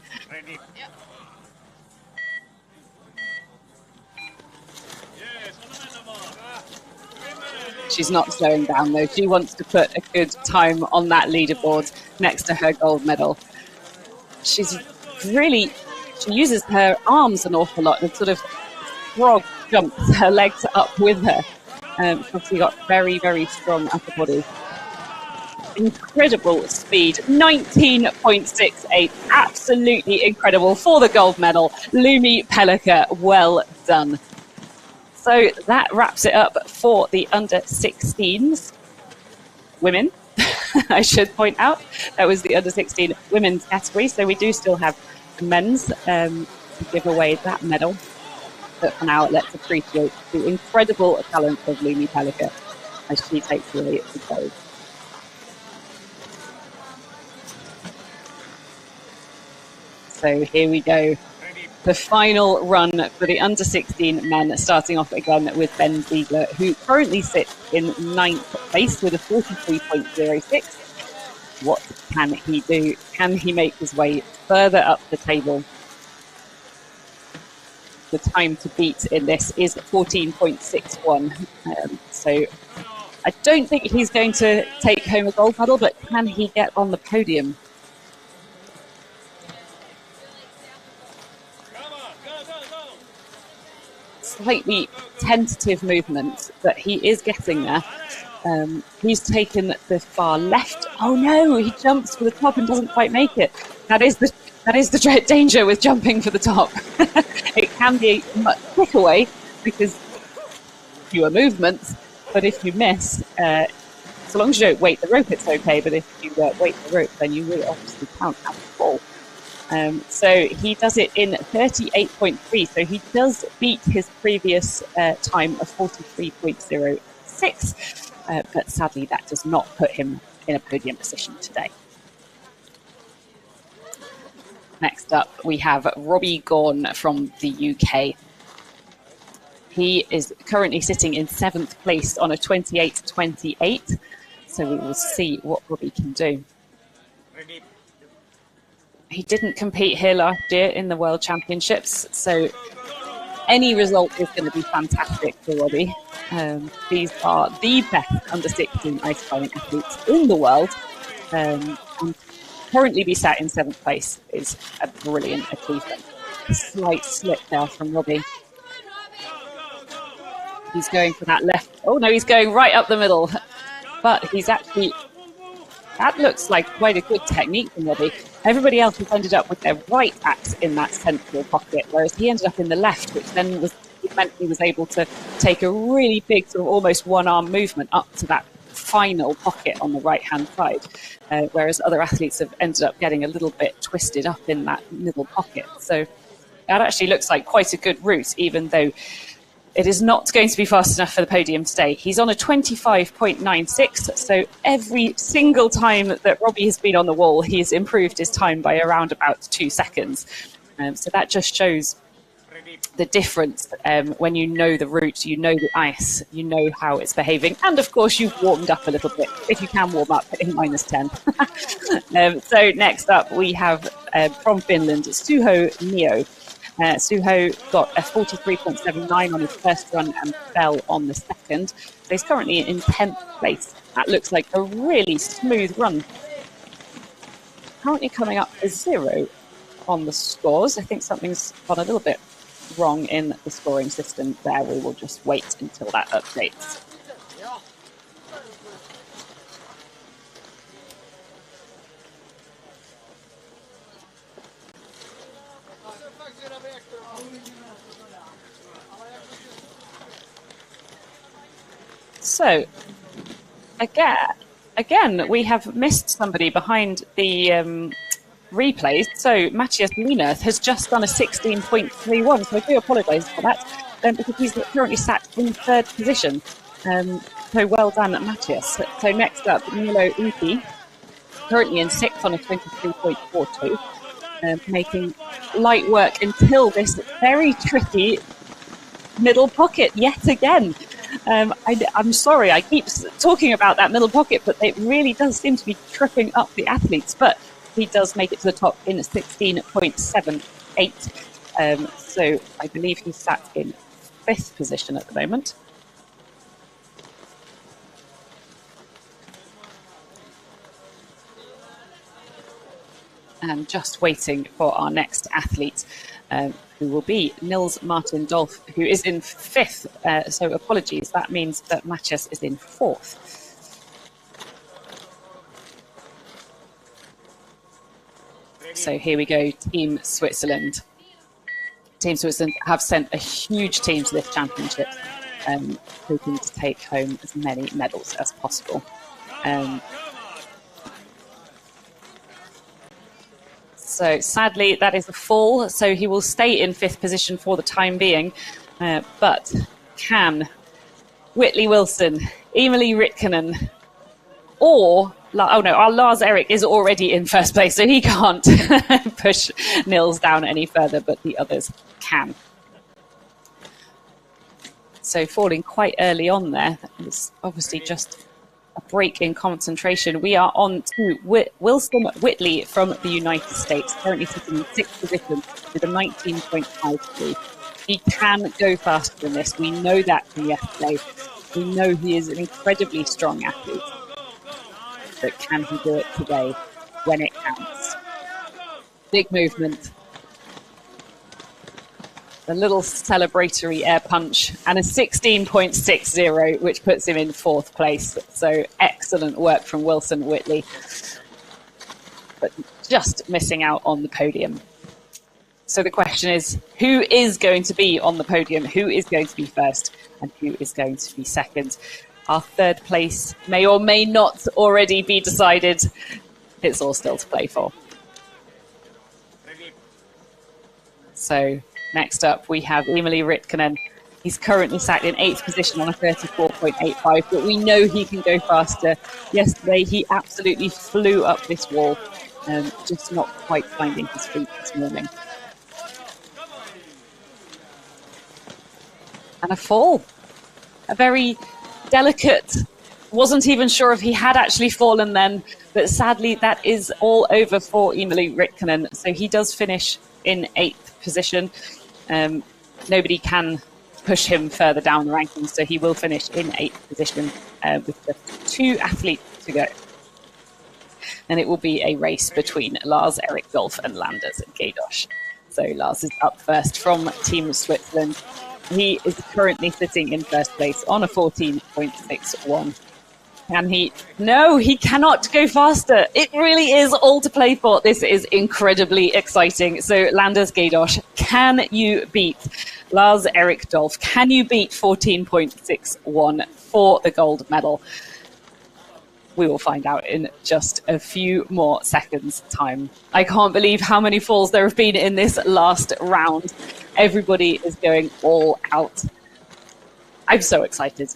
She's not slowing down, though. She wants to put a good time on that leaderboard next to her gold medal. She uses her arms an awful lot and sort of frog jumps her legs up with her. She's got very, very strong upper body. Incredible speed, 19.68. Absolutely incredible for the gold medal. Lumi Pellikka, well done. So that wraps it up for the under-16s women. I should point out that was the under-16 women's category. So we do still have the men's to give away that medal. But for now, let's appreciate the incredible talent of Lumi Pellikka as she takes away the gold. So here we go. The final run for the under-16 men, starting off again with Ben Ziegler, who currently sits in 9th place with a 43.06. What can he do? Can he make his way further up the table? The time to beat in this is 14.61. So I don't think he's going to take home a gold medal, but can he get on the podium? Slightly tentative movement, but he is getting there. He's taken the far left. Oh no, he jumps for the top and doesn't quite make it. That is the danger with jumping for the top. It can be a much quicker way because fewer movements, but if you miss, so long as you don't weight the rope, it's okay. But if you weight the rope, then you will obviously count as a fall. So he does it in 38.3. So he does beat his previous time of 43.06. But sadly, that does not put him in a podium position today. Next up, we have Robbie Gaughan from the UK. He is currently sitting in 7th place on a 28.28. So we will see what Robbie can do. He didn't compete here last year in the World Championships, so any result is going to be fantastic for Robbie. These are the best under 16 ice climbing athletes in the world. And currently be sat in 7th place is a brilliant achievement. A slight slip there from Robbie. He's going for that left. Oh no, he's going right up the middle. But he's actually, that looks like quite a good technique from Robbie. Everybody else has ended up with their right axe in that central pocket, whereas he ended up in the left, which then meant he was able to take a really big sort of almost one-arm movement up to that final pocket on the right-hand side, whereas other athletes have ended up getting a little bit twisted up in that middle pocket. So that actually looks like quite a good route, even though it is not going to be fast enough for the podium today. He's on a 25.96, so every single time that Robbie has been on the wall, he's improved his time by around about 2 seconds. So that just shows the difference when you know the route, you know the ice, you know how it's behaving, and of course you've warmed up a little bit, if you can warm up in -10. So next up we have from Finland, Suho Neo. Suho got a 43.79 on his first run and fell on the second. So he's currently in 10th place. That looks like a really smooth run. Currently coming up as 0 on the scores. I think something's gone a little bit wrong in the scoring system there. We will just wait until that updates. So, again, we have missed somebody behind the replays. So, Matthias Lienerth has just done a 16.31. So, I do apologise for that, because he's currently sat in 3rd position. So, well done, Matthias. So, next up, Milo Uki, currently in 6th on a 23.42, making light work until this very tricky middle pocket yet again. I'm sorry, I keep talking about that middle pocket, but it really does seem to be tripping up the athletes. But he does make it to the top in 16.78. So I believe he's sat in 5th position at the moment. And just waiting for our next athlete, who will be Nils Martin Dolph, who is in 5th. So apologies, that means that Matthias is in 4th. So here we go, Team Switzerland. Team Switzerland have sent a huge team to this championship, hoping to take home as many medals as possible. So sadly, that is a fall. So he will stay in 5th position for the time being. But can Whitley Wilson, Emily Ritkanen, or our Lars Erik is already in 1st place, so he can't push Nils down any further, but the others can. So falling quite early on there. It's obviously just a break in concentration. We are on to Wilson Whitley from the United States, currently sitting in 6th position with a 19.53. He can go faster than this. We know that from yesterday. We know he is an incredibly strong athlete. But can he do it today when it counts? Big movement. A little celebratory air punch and a 16.60, which puts him in 4th place. So excellent work from Wilson Whitley, but just missing out on the podium. So the question is, who is going to be on the podium? Who is going to be first? and who is going to be second. Our third place may or may not already be decided. It's all still to play for. So next up, we have Emily Ritkinen. He's currently sat in 8th position on a 34.85, but we know he can go faster. Yesterday, he absolutely flew up this wall, just not quite finding his feet this morning. And a fall. A very delicate, wasn't even sure if he had actually fallen then, but sadly that is all over for Emily Ritkinen. So he does finish in 8th position. Nobody can push him further down the rankings, so he will finish in 8th position with just 2 athletes to go. And it will be a race between Lars-Erik Dolph and Landers Gaydosh. So Lars is up first from Team Switzerland. He is currently sitting in first place on a 14.61. Can he? No, he cannot go faster. It really is all to play for. This is incredibly exciting. So Landers Gaydosh, can you beat Lars-Erik Dolph? Can you beat 14.61 for the gold medal? We will find out in just a few more seconds' time. I can't believe how many falls there have been in this last round. Everybody is going all out. I'm so excited.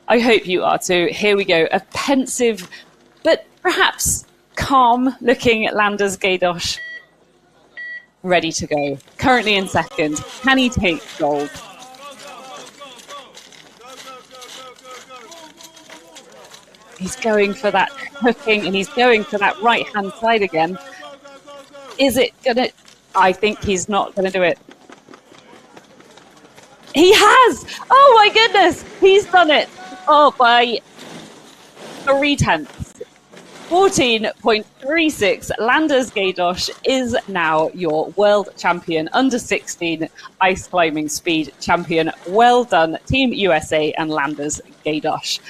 I hope you are too. Here we go. A pensive, but perhaps calm-looking Landers Gaydosh. Ready to go. Currently in second. Can he take gold? He's going for that hooking and he's going for that right-hand side again. Is it going to... I think he's not going to do it. He has! Oh my goodness! He's done it! Oh, by 0.3. 14.36. Landers Gaydosh is now your world champion, under 16 ice climbing speed champion. Well done, Team USA and Landers Gaydosh.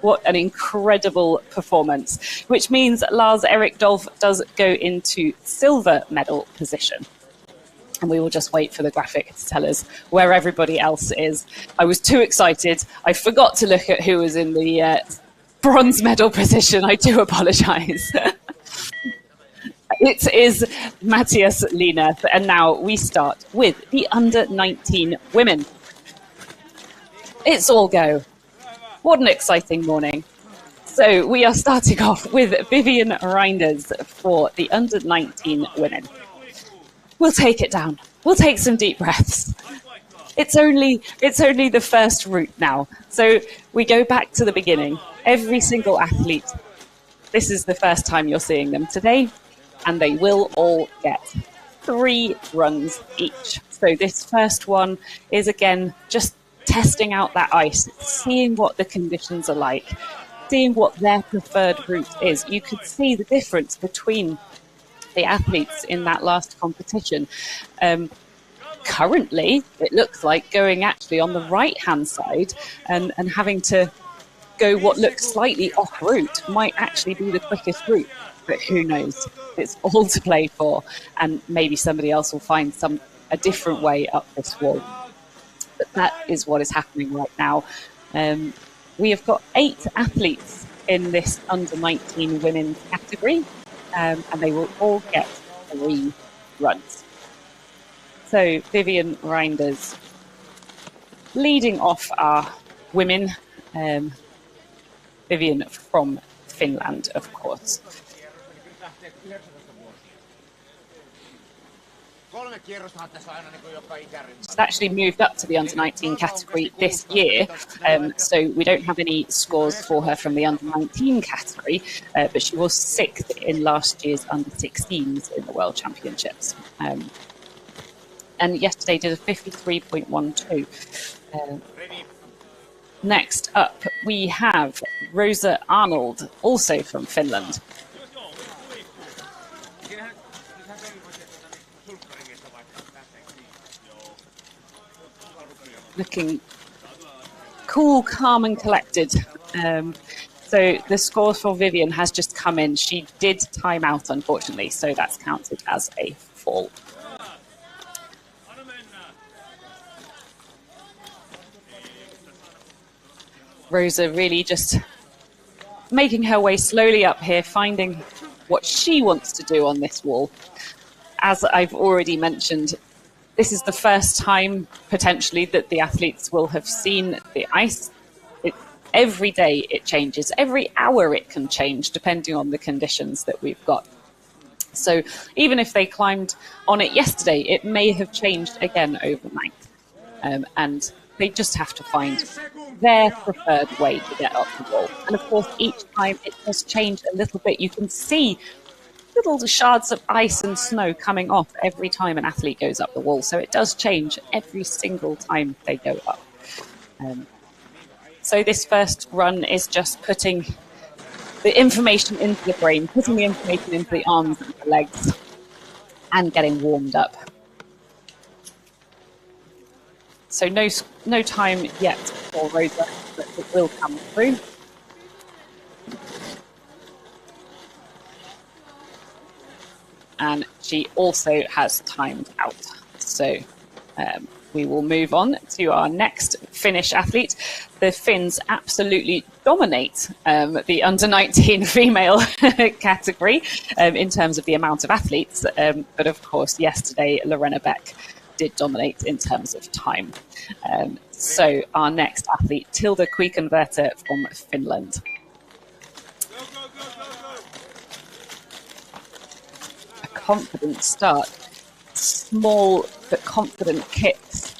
What an incredible performance, which means Lars-Erik Dolph does go into silver medal position. And we will just wait for the graphic to tell us where everybody else is. I was too excited. I forgot to look at who was in the bronze medal position. I do apologise. It is Matthias Lienert. And now we start with the under 19 women. It's all go. What an exciting morning. So we are starting off with Vivian Reinders for the under 19 women. We'll take it down. We'll take some deep breaths. It's only the first route now. So we go back to the beginning. Every single athlete, this is the first time you're seeing them today, and they will all get 3 runs each. So this first one is, again, just testing out that ice, seeing what the conditions are like, seeing what their preferred route is. You could see the difference between the athletes in that last competition. Currently, it looks like going actually on the right-hand side and having to go what looks slightly off route might actually be the quickest route. But who knows? It's all to play for, and maybe somebody else will find a different way up this wall. But that is what is happening right now. We have got 8 athletes in this under 19 women's category, and they will all get 3 runs. So Vivian Reinders leading off our women. Vivian from Finland, of course. She's actually moved up to the under-19 category this year, so we don't have any scores for her from the under-19 category, but she was 6th in last year's under-16s in the World Championships. And yesterday did a 53.12. Next up, we have Rosa Arnold, also from Finland. Looking cool, calm and collected. So the score for Vivian has just come in. She did time out, unfortunately, so that's counted as a fall. Rosa really just making her way slowly up here, finding what she wants to do on this wall. As I've already mentioned, this is the first time potentially that the athletes will have seen the ice. Every day it changes, every hour it can change depending on the conditions that we've got. So even if they climbed on it yesterday, it may have changed again overnight. And they just have to find their preferred way to get up the wall. And of course, each time it does change a little bit. You can see little shards of ice and snow coming off every time an athlete goes up the wall. So it does change every single time they go up. So this first run is just putting the information into the brain, putting the information into the arms and the legs, and getting warmed up. So no time yet for Rosa, but it will come through. And she also has timed out. So we will move on to our next Finnish athlete. The Finns absolutely dominate the under-19 female category in terms of the amount of athletes. But of course, yesterday, Lorena Beck did dominate in terms of time. So our next athlete, Tilda Kuikenverta from Finland. A confident start. Small but confident kicks,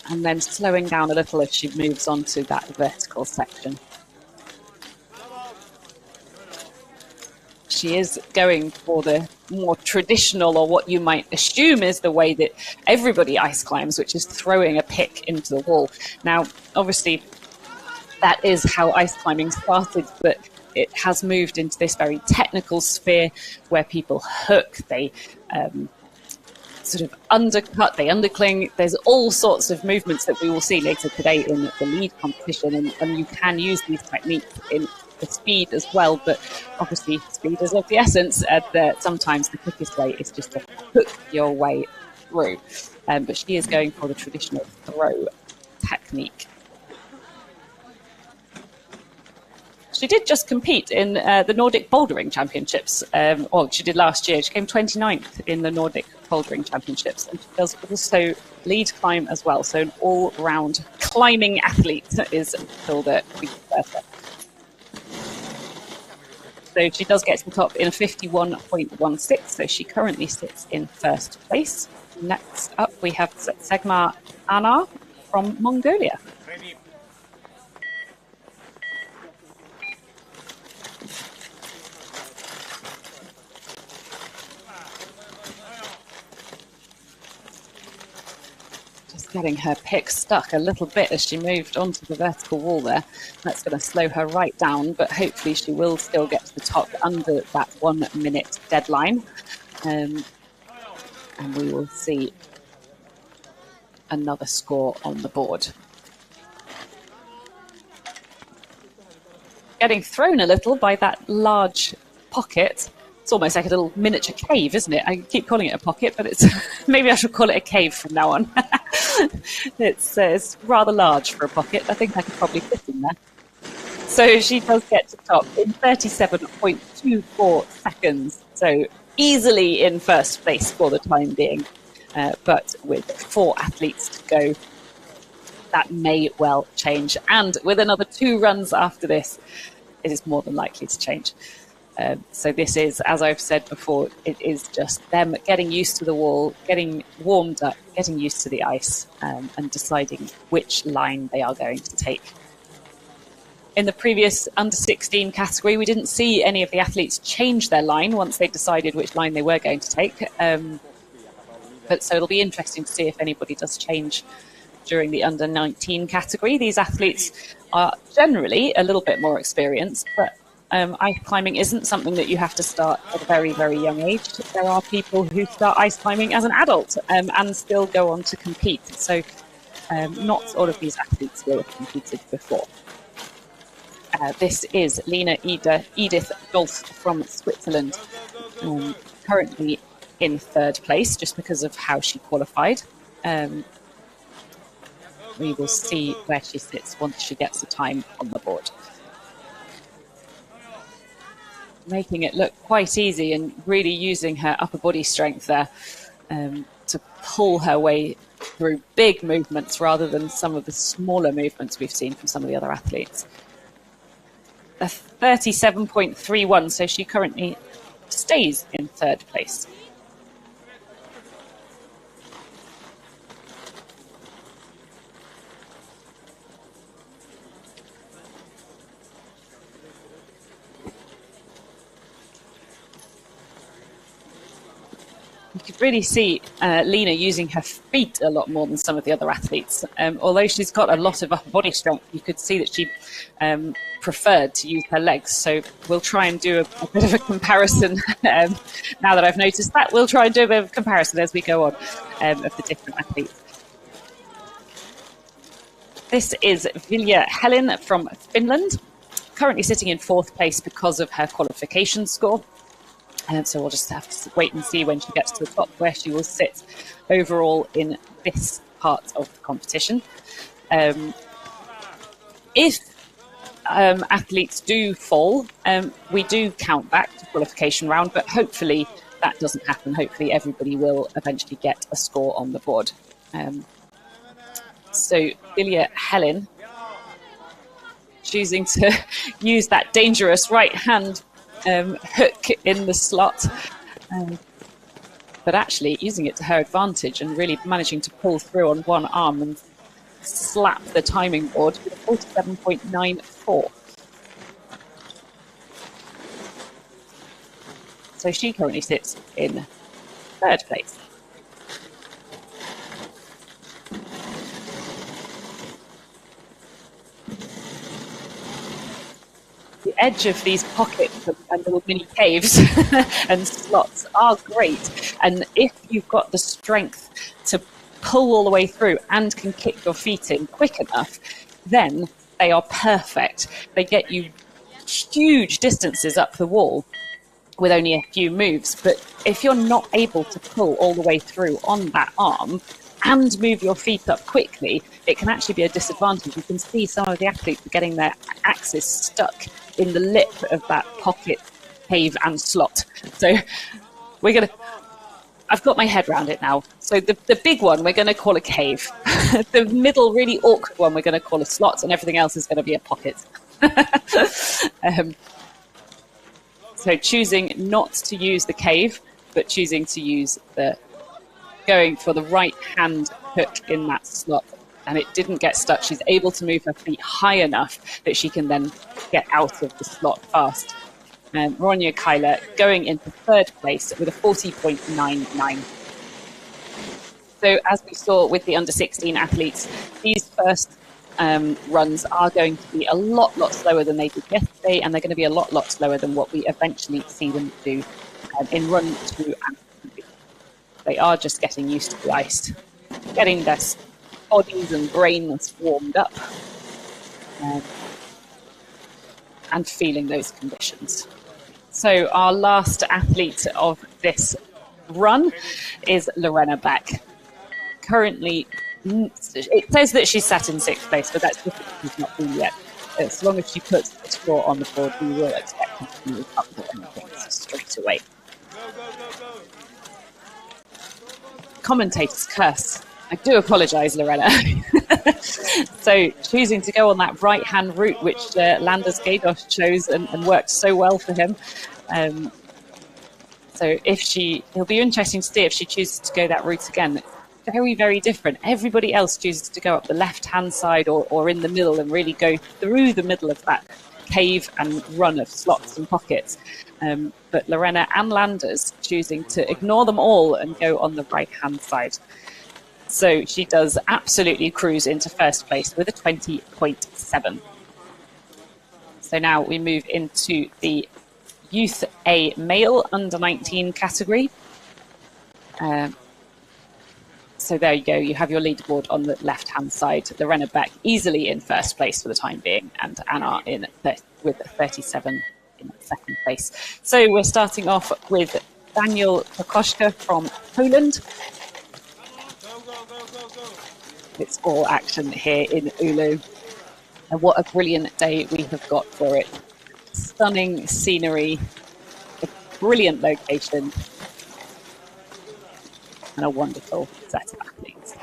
and then slowing down a little as she moves on to that vertical section. She is going for the more traditional, or what you might assume is the way that everybody ice climbs, which is throwing a pick into the wall. Now, obviously, that is how ice climbing started, but it has moved into this very technical sphere where people hook, they sort of undercut, they undercling. There's all sorts of movements that we will see later today in the lead competition, and you can use these techniques in the speed as well, but obviously speed is of the essence, and sometimes the quickest way is just to hook your way through. But she is going for the traditional throw technique. She did just compete in the Nordic Bouldering Championships. She did last year. She came 29th in the Nordic Bouldering Championships, and she does also lead climb as well. So an all-round climbing athlete is Tilda Kuikenverta. So she does get to the top in a 51.16, so she currently sits in first place. Next up, we have Segma Anar from Mongolia. Getting her pick stuck a little bit as she moved onto the vertical wall there. That's going to slow her right down, but hopefully she will still get to the top under that 1 minute deadline. And we will see another score on the board. Getting thrown a little by that large pocket. It's almost like a little miniature cave, isn't it? I keep calling it a pocket, but it's maybe I should call it a cave from now on. It's rather large for a pocket. I think I could probably fit in there. So she does get to top in 37.24 seconds. So easily in first place for the time being. But with 4 athletes to go, that may well change. And with another 2 runs after this, it is more than likely to change. So this is, as I've said before, it is just them getting used to the wall, getting warmed up, getting used to the ice, and deciding which line they are going to take. In the previous under-16 category, we didn't see any of the athletes change their line once they decided which line they were going to take. But so it'll be interesting to see if anybody does change during the under-19 category. These athletes are generally a little bit more experienced, but ice climbing isn't something that you have to start at a very, very young age. There are people who start ice climbing as an adult and still go on to compete. So not all of these athletes will have competed before. This is Lena Edith Dolph from Switzerland, currently in 3rd place just because of how she qualified. we will see where she sits once she gets the time on the board. Making it look quite easy and really using her upper body strength there to pull her way through big movements rather than some of the smaller movements we've seen from some of the other athletes. A 37.31, so she currently stays in third place. You could really see Lena using her feet a lot more than some of the other athletes. Although she's got a lot of upper body strength, you could see that she preferred to use her legs. So we'll try and do a bit of a comparison. Now that I've noticed that, we'll try and do a bit of a comparison as we go on of the different athletes. This is Vilja Helen from Finland, currently sitting in fourth place because of her qualification score. So we'll just have to wait and see when she gets to the top where she will sit overall in this part of the competition. If athletes do fall, we do count back to qualification round, but hopefully that doesn't happen. Hopefully everybody will eventually get a score on the board. So Vilja Helen choosing to use that dangerous right hand hook in the slot, but actually using it to her advantage and really managing to pull through on one arm and slap the timing board with a 47.94. So she currently sits in third place. The edge of these pockets and little mini caves and slots are great. And if you've got the strength to pull all the way through and can kick your feet in quick enough, then they are perfect. They get you huge distances up the wall with only a few moves. But if you're not able to pull all the way through on that arm and move your feet up quickly, it can actually be a disadvantage. You can see some of the athletes are getting their axes stuck in the lip of that pocket, cave and slot. So I've got my head around it now. So the big one we're going to call a cave. The middle really awkward one we're going to call a slot, and everything else is going to be a pocket. So choosing not to use the cave, but choosing to use going for the right hand hook in that slot, and it didn't get stuck. She's able to move her feet high enough that she can then get out of the slot fast. Ronja Kyler going into third place with a 40.99. So as we saw with the under 16 athletes, these first runs are going to be a lot slower than they did yesterday, and they're going to be a lot slower than what we eventually see them do in run 2 and 3. They are just getting used to the ice, getting their bodies and brains warmed up, and feeling those conditions. So our last athlete of this run is Lorena Beck. Currently, it says that she's sat in sixth place, but that's because she's not been yet. As long as she puts a score on the board, we will expect her to move up the rankings straight away. Commentator's curse. I do apologise, Lorena. So choosing to go on that right-hand route, which Landers Gaydos chose and worked so well for him. So it'll be interesting to see if she chooses to go that route again. It's very, very different. Everybody else chooses to go up the left-hand side or in the middle and really go through the middle of that cave and run of slots and pockets. But Lorena and Landers choosing to ignore them all and go on the right-hand side. So she does absolutely cruise into first place with a 20.7. So now we move into the Youth A male under 19 category. So there you go. You have your leaderboard on the left-hand side. Lorena Beck easily in first place for the time being, and Anna with 37 in second place. So we're starting off with Daniel Kokoszka from Poland. It's all action here in Oulu. And what a brilliant day we have got for it. Stunning scenery, a brilliant location, and a wonderful set of athletes.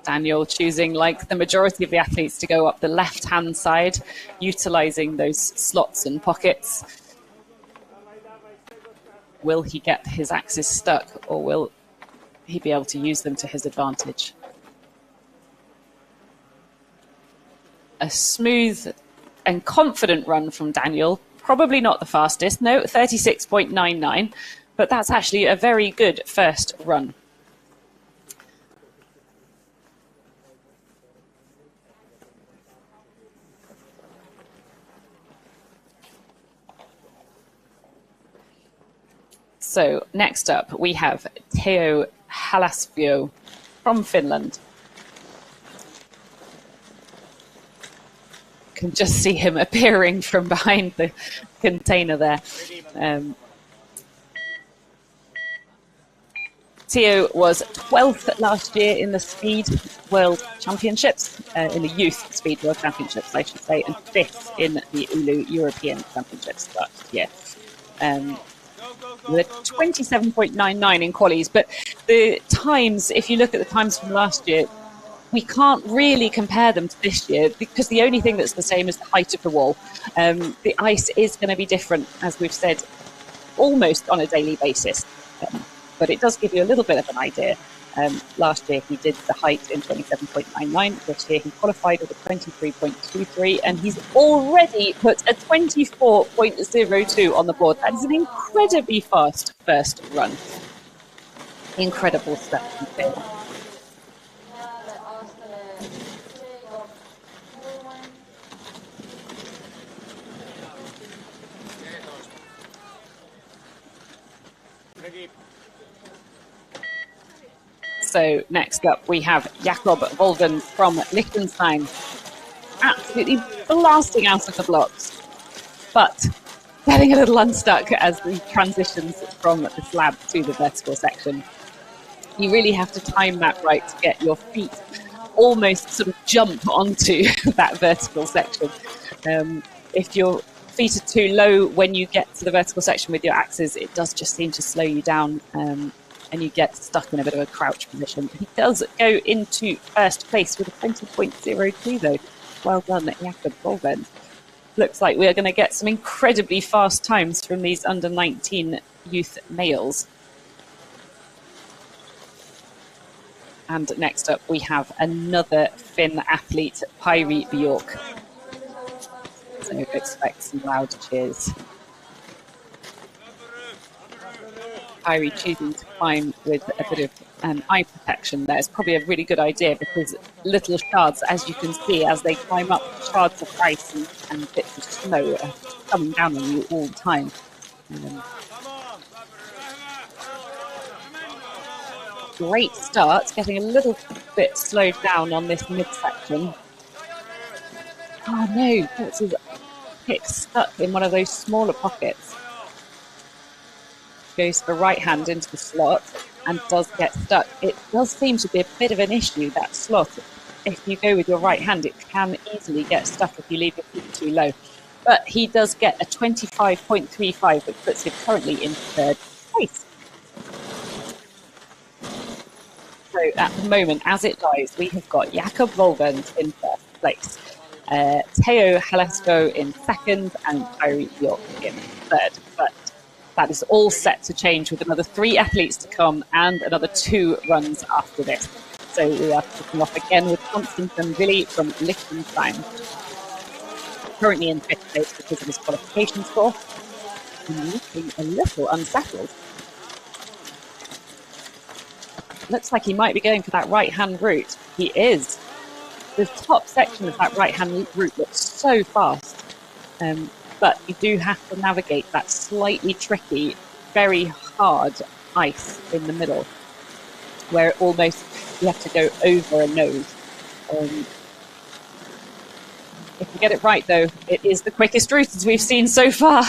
Daniel choosing, like the majority of the athletes, to go up the left-hand side, utilising those slots and pockets. Will he get his axes stuck, or will he be able to use them to his advantage? A smooth and confident run from Daniel. Probably not the fastest, no, 36.99, but that's actually a very good first run. So next up, we have Teo Halasvio from Finland. Can just see him appearing from behind the container there. Teo was 12th last year in the Speed World Championships, in the Youth Speed World Championships, I should say, and 5th in the Oulu European Championships last year. With 27.99 in qualies, but the times, if you look at the times from last year, we can't really compare them to this year because the only thing that's the same is the height of the wall. The ice is going to be different, as we've said, almost on a daily basis, but it does give you a little bit of an idea. Last year he did the height in 27.99. This year he qualified with a 23.23, and he's already put a 24.02 on the board. That is an incredibly fast first run. Incredible stuff from Phil. So next up we have Jakob Volven from Liechtenstein, absolutely blasting out of the blocks, but getting a little unstuck as he transitions from the slab to the vertical section. You really have to time that right to get your feet almost sort of jump onto that vertical section. If your feet are too low when you get to the vertical section with your axes, it does just seem to slow you down, and you get stuck in a bit of a crouch position. He does go into first place with a 20.02 though. Well done, Jakob Volven. Looks like we are going to get some incredibly fast times from these under 19 youth males. And next up we have another Finn athlete, Pyri Bjork. So expect some loud cheers. Pyri choosing to climb with a bit of eye protection there is probably a really good idea, because little shards, as you can see, as they climb up, shards of ice and bits of snow are coming down on you all the time. Great start, getting a little bit slowed down on this midsection. Oh no, that's his pick stuck in one of those smaller pockets. Goes for right hand into the slot and does get stuck. It does seem to be a bit of an issue, that slot. If you go with your right hand, it can easily get stuck if you leave your feet too low. But he does get a 25.35, which puts him currently in third place. So at the moment, as it lies, we have got Jakob Volven in first place, Teo Halasco in second, and Pyri Bjork in third. But that is all set to change with another 3 athletes to come and another 2 runs after this. So we are kicking off again with Konstantin Willi from Liechtenstein, currently in 5th place because of his qualification score, and looking a little unsettled. Looks like he might be going for that right-hand route. He is. The top section of that right-hand route looks so fast. But you do have to navigate that slightly tricky, very hard ice in the middle, where almost you have to go over a nose. If you get it right, though, it is the quickest route as we've seen so far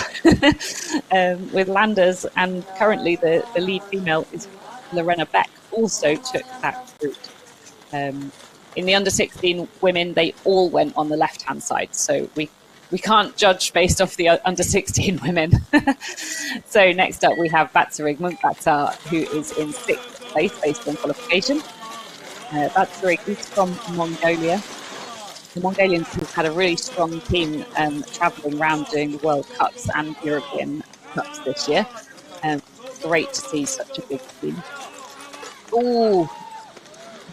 with landers, and currently the lead female is Lorena Beck, also took that route. In the under-16 women, they all went on the left-hand side, so we can't judge based off the under-16 women. So next up, we have Batsarig Munkbatar, who is in 6th place based on qualification. Batsarig is from Mongolia. The Mongolians have had a really strong team travelling around doing World Cups and European Cups this year. Great to see such a big team. Ooh,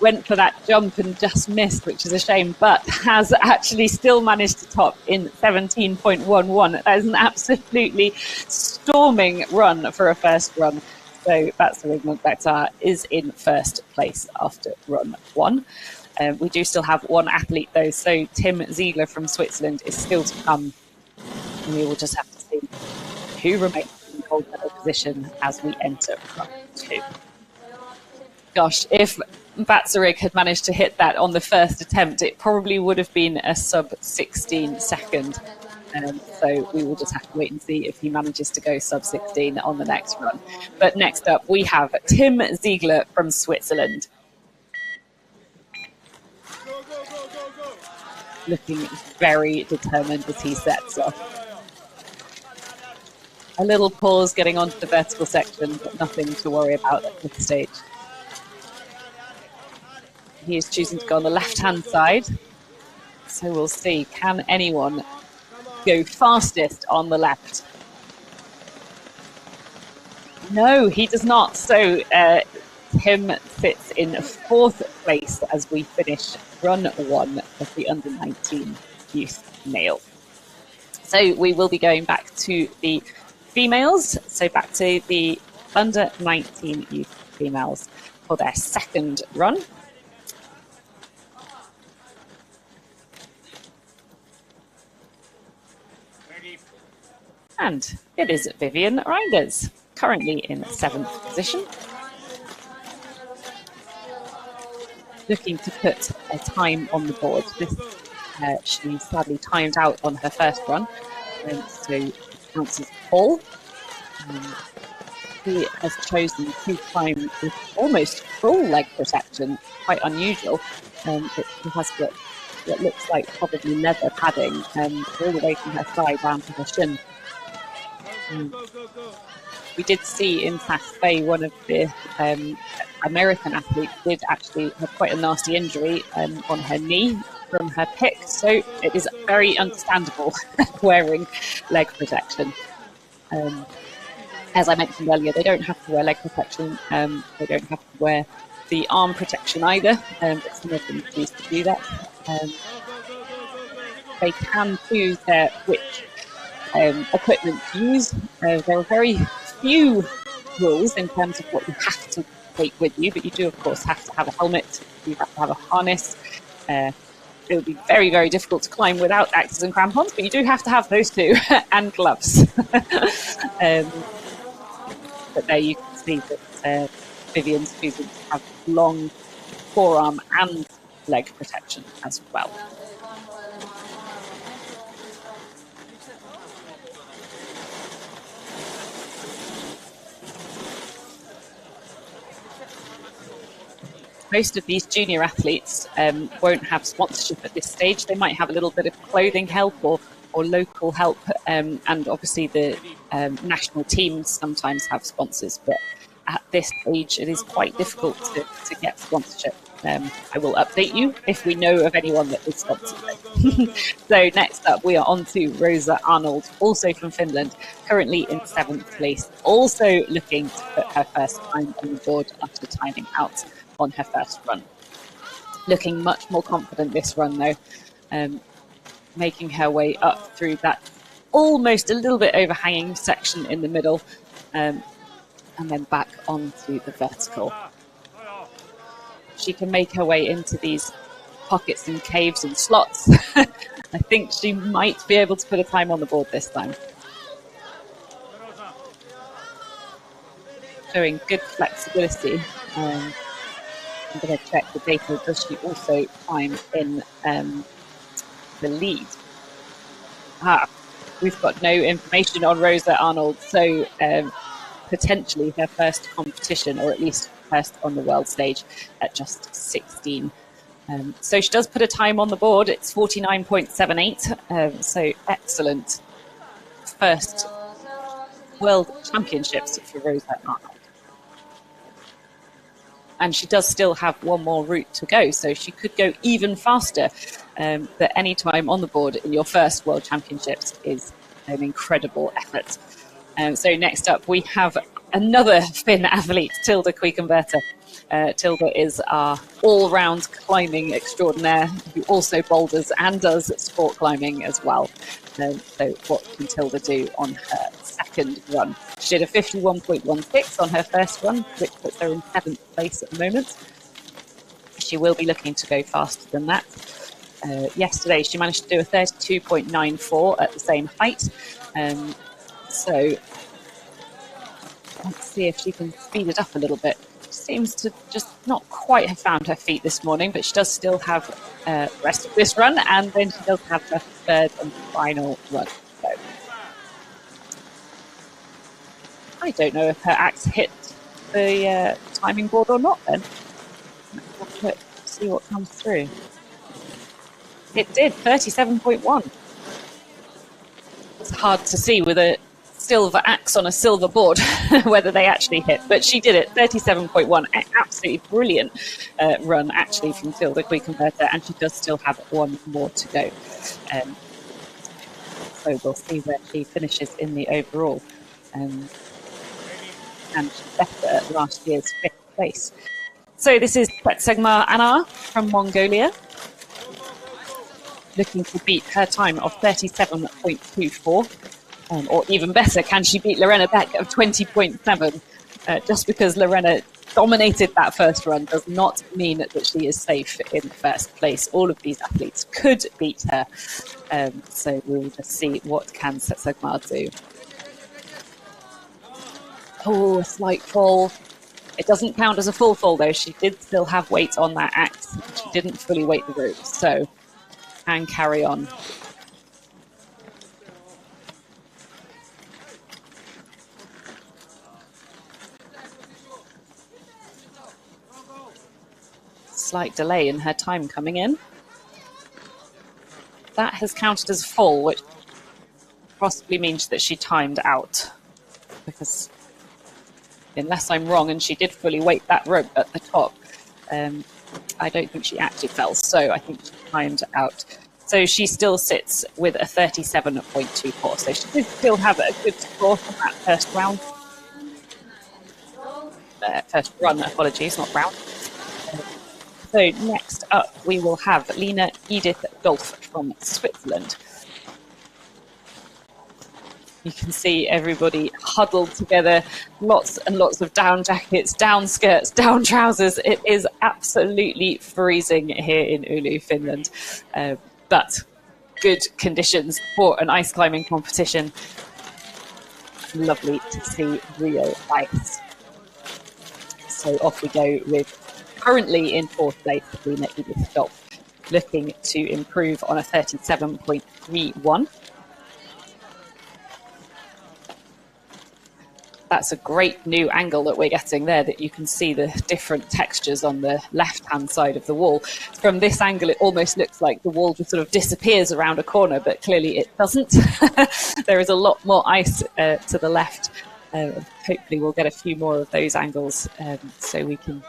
went for that jump and just missed, which is a shame, but has actually still managed to top in 17.11. That is an absolutely storming run for a first run. So Batsarig Munkbatar is in first place after run 1. We do still have one athlete though, so Tim Ziegler from Switzerland is still to come. And we will just have to see who remains in the gold medal position as we enter run 2. Gosh, if Batsarig had managed to hit that on the first attempt, it probably would have been a sub-16 second. So we will just have to wait and see if he manages to go sub-16 on the next run. But next up, we have Tim Ziegler from Switzerland. Looking very determined as he sets off. A little pause getting onto the vertical section, but nothing to worry about at this stage. He is choosing to go on the left-hand side. So we'll see, can anyone go fastest on the left? No, he does not. So Tim sits in 4th place as we finish run 1 of the under-19 youth male. So we will be going back to the females, so back to the under-19 youth females for their second run. And it is Vivian Reinders, currently in 7th position. Looking to put a time on the board. She sadly timed out on her first run, so counts as Paul. She has chosen to climb with almost full leg protection, quite unusual. She has got what looks like probably leather padding all the way from her side down to her shin. We did see in South Bay one of the American athletes did actually have quite a nasty injury on her knee from her pick, so it is very understandable wearing leg protection. As I mentioned earlier, they don't have to wear leg protection, they don't have to wear the arm protection either, but some of them choose to do that. They can choose which equipment to use. There are very few rules in terms of what you have to take with you, but you do of course have to have a helmet, you have to have a harness. It would be very, very difficult to climb without axes and crampons, but you do have to have those two, and gloves. But there you can see that Vivian's choosing to have long forearm and leg protection as well. Most of these junior athletes won't have sponsorship at this stage. They might have a little bit of clothing help or local help, and obviously the national teams sometimes have sponsors, but at this age it is quite difficult to get sponsorship. I will update you if we know of anyone that is sponsored. So next up we are on to Rosa Arnold, also from Finland, currently in 7th place, also looking to put her first time on the board after timing out on her first run. Looking much more confident this run though, making her way up through that almost a little bit overhanging section in the middle, and then back onto the vertical. She can make her way into these pockets and caves and slots. I think she might be able to put a time on the board this time. Showing good flexibility. I'm going to check the data. Does she also climb in the lead? We've got no information on Rosa Arnold, so potentially her first competition, or at least first on the world stage at just 16. So she does put a time on the board. It's 49.78. So excellent first World Championships for Rosa Arnold. And she does still have one more route to go, so she could go even faster. But any time on the board in your first World Championships is an incredible effort. So next up, we have another Finn athlete, Tilda Kuikenberta. Tilda is our all-round climbing extraordinaire who also boulders and does sport climbing as well. So what can Tilda do on her second run? She did a 51.16 on her first run, which puts her in 7th place at the moment. She will be looking to go faster than that. Yesterday, she managed to do a 32.94 at the same height. So let's see if she can speed it up a little bit. She seems to just not quite have found her feet this morning, but she does still have the rest of this run, and then she does have her third and final run. So I don't know if her axe hit the timing board or not then. Let's have a look, see what comes through. It did, 37.1. It's hard to see with a silver axe on a silver board whether they actually hit, but she did it, 37.1. Absolutely brilliant run actually from Tilda Kuikenberta, and she does still have one more to go. So we'll see where she finishes in the overall. And she left last year's 5th place. So this is Tsegma Anar from Mongolia, looking to beat her time of 37.24. Or even better, can she beat Lorena Beck of 20.7? Just because Lorena dominated that first run does not mean that she is safe in first place. All of these athletes could beat her. So we'll just see what can Tsegma do. Oh, a slight fall. It doesn't count as a full fall, though. She did still have weight on that axe. She didn't fully weight the rope, so can carry on. Slight delay in her time coming in. That has counted as full, which possibly means that she timed out, because unless I'm wrong, and she did fully weight that rope at the top, I don't think she actually fell, so I think she timed out. So she still sits with a 37.24, so she did still have a good score from that first round. First run, apologies, not round. So next up, we will have Lena Edith Dolph from Switzerland. You can see everybody huddled together, lots and lots of down jackets, down skirts, down trousers. It is absolutely freezing here in Oulu, Finland, but good conditions for an ice climbing competition. Lovely to see real ice. So off we go with currently in 4th place, Lena Edith Dolph, looking to improve on a 37.31. That's a great new angle that we're getting there, that you can see the different textures on the left-hand side of the wall. From this angle, it almost looks like the wall just sort of disappears around a corner, but clearly it doesn't. There is a lot more ice to the left. Hopefully we'll get a few more of those angles so we can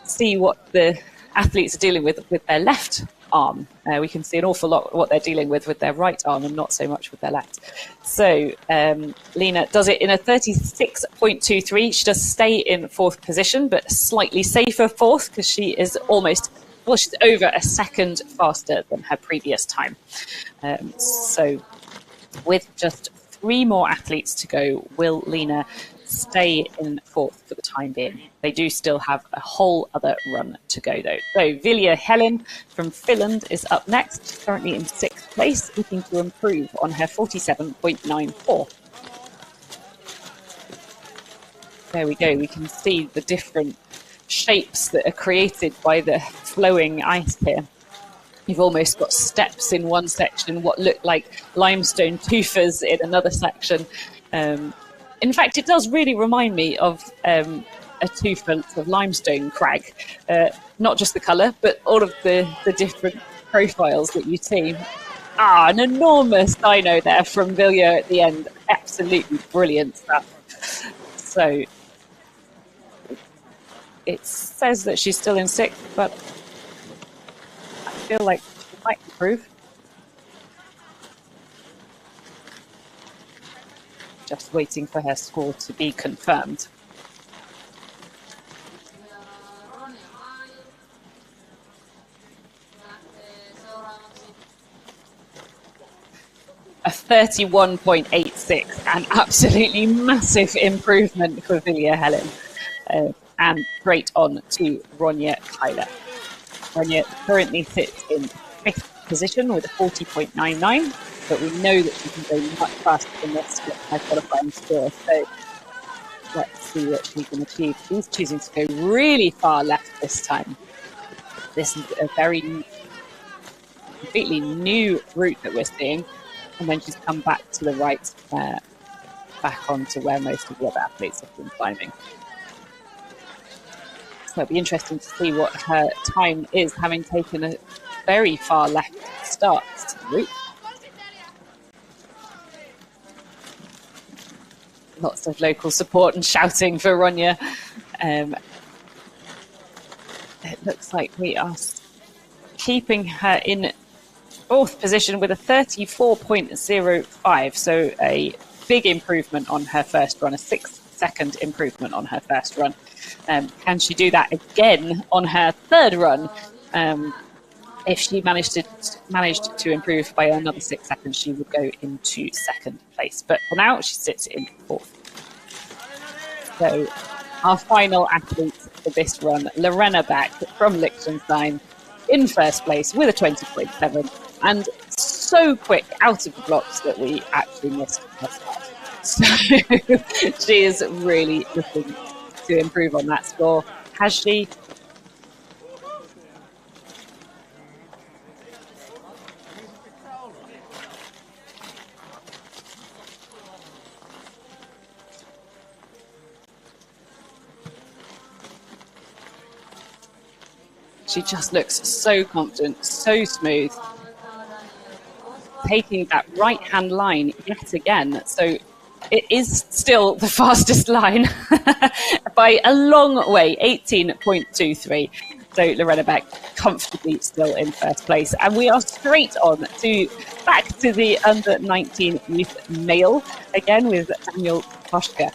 see what the athletes are dealing with their left arm. We can see an awful lot what they're dealing with their right arm and not so much with their left. So Lena does it in a 36.23. She does stay in 4th position, but slightly safer 4th because she is almost, well, she's over a second faster than her previous time. So with just 3 more athletes to go, will Lena stay in 4th for the time being? They do still have a whole other run to go, though. So Vilja Helen from Finland is up next, currently in 6th place, looking to improve on her 47.94. There we go. We can see the different shapes that are created by the flowing ice here. You've almost got steps in one section, what look like limestone tufas in another section. In fact, it does really remind me of a tufa of limestone crag. not just the colour, but all of the different profiles that you see. An enormous dino there from Villiers at the end. Absolutely brilliant stuff. So it says that she's still in 6th, but I feel like she might improve. Just waiting for her score to be confirmed. A 31.86, an absolutely massive improvement for Villiers Helen. And straight on to Ronja Tyler. Ronja currently sits in 5th position with a 40.99, but we know that she can go much faster than this with her qualifying score. So let's see what she can achieve. She's choosing to go really far left this time. This is a very completely new route that we're seeing. And then she's come back to the right, back onto where most of the other athletes have been climbing. So it'll be interesting to see what her time is, having taken a very far left start to the route. Lots of local support and shouting for Ronja. It looks like we are keeping her in 4th position with a 34.05, so a big improvement on her first run, a 6-second improvement on her first run. Can she do that again on her 3rd run? If she managed to improve by another 6 seconds, she would go into 2nd place. But for now, she sits in 4th. So our final athlete for this run, Lorena Beck from Liechtenstein, in 1st place with a 20.7, and so quick out of the blocks that we actually missed her start. So she is really looking to improve on that score. Has she? She just looks so confident, so smooth. Taking that right-hand line yet again. So it is still the fastest line by a long way, 18.23. So Lorena Beck comfortably still in 1st place. And we are straight on back to the under-19 youth male, again with Daniel Koschka.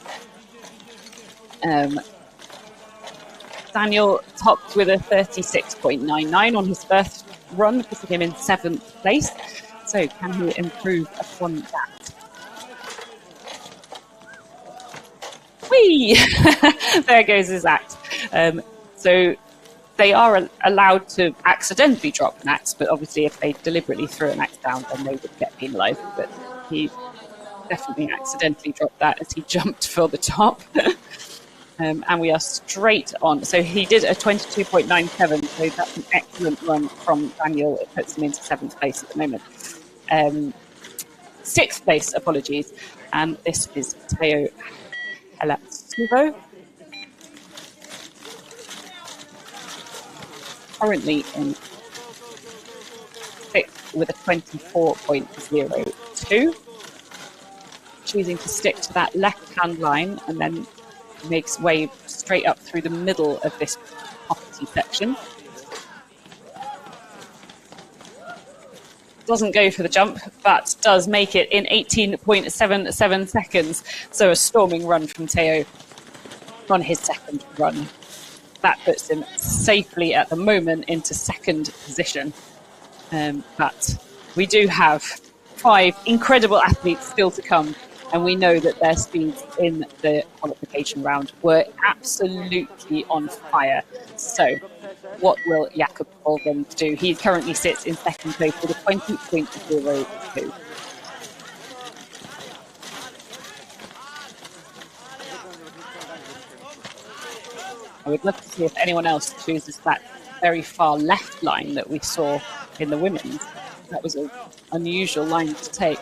Daniel topped with a 36.99 on his first run, putting him in 7th place. So can he improve upon that? Whee! There goes his act. So they are allowed to accidentally drop an axe, but obviously if they deliberately threw an axe down, then they would get penalised. But he definitely accidentally dropped that as he jumped for the top. And we are straight on. So he did a 22.97, so that's an excellent run from Daniel. It puts him into 7th place at the moment. 6th place, apologies. And this is Teo Halatsuvo. Currently in 6th with a 24.02. Choosing to stick to that left-hand line and then makes way straight up through the middle of this property section. Doesn't go for the jump, but does make it in 18.77 seconds. So a storming run from Teo on his 2nd run. That puts him safely at the moment into 2nd position. But we do have 5 incredible athletes still to come. And we know that their speeds in the qualification round were absolutely on fire. So what will Jakob Volgen do? He currently sits in 2nd place with a 20.02. I would love to see if anyone else chooses that very far left line that we saw in the women's. That was an unusual line to take.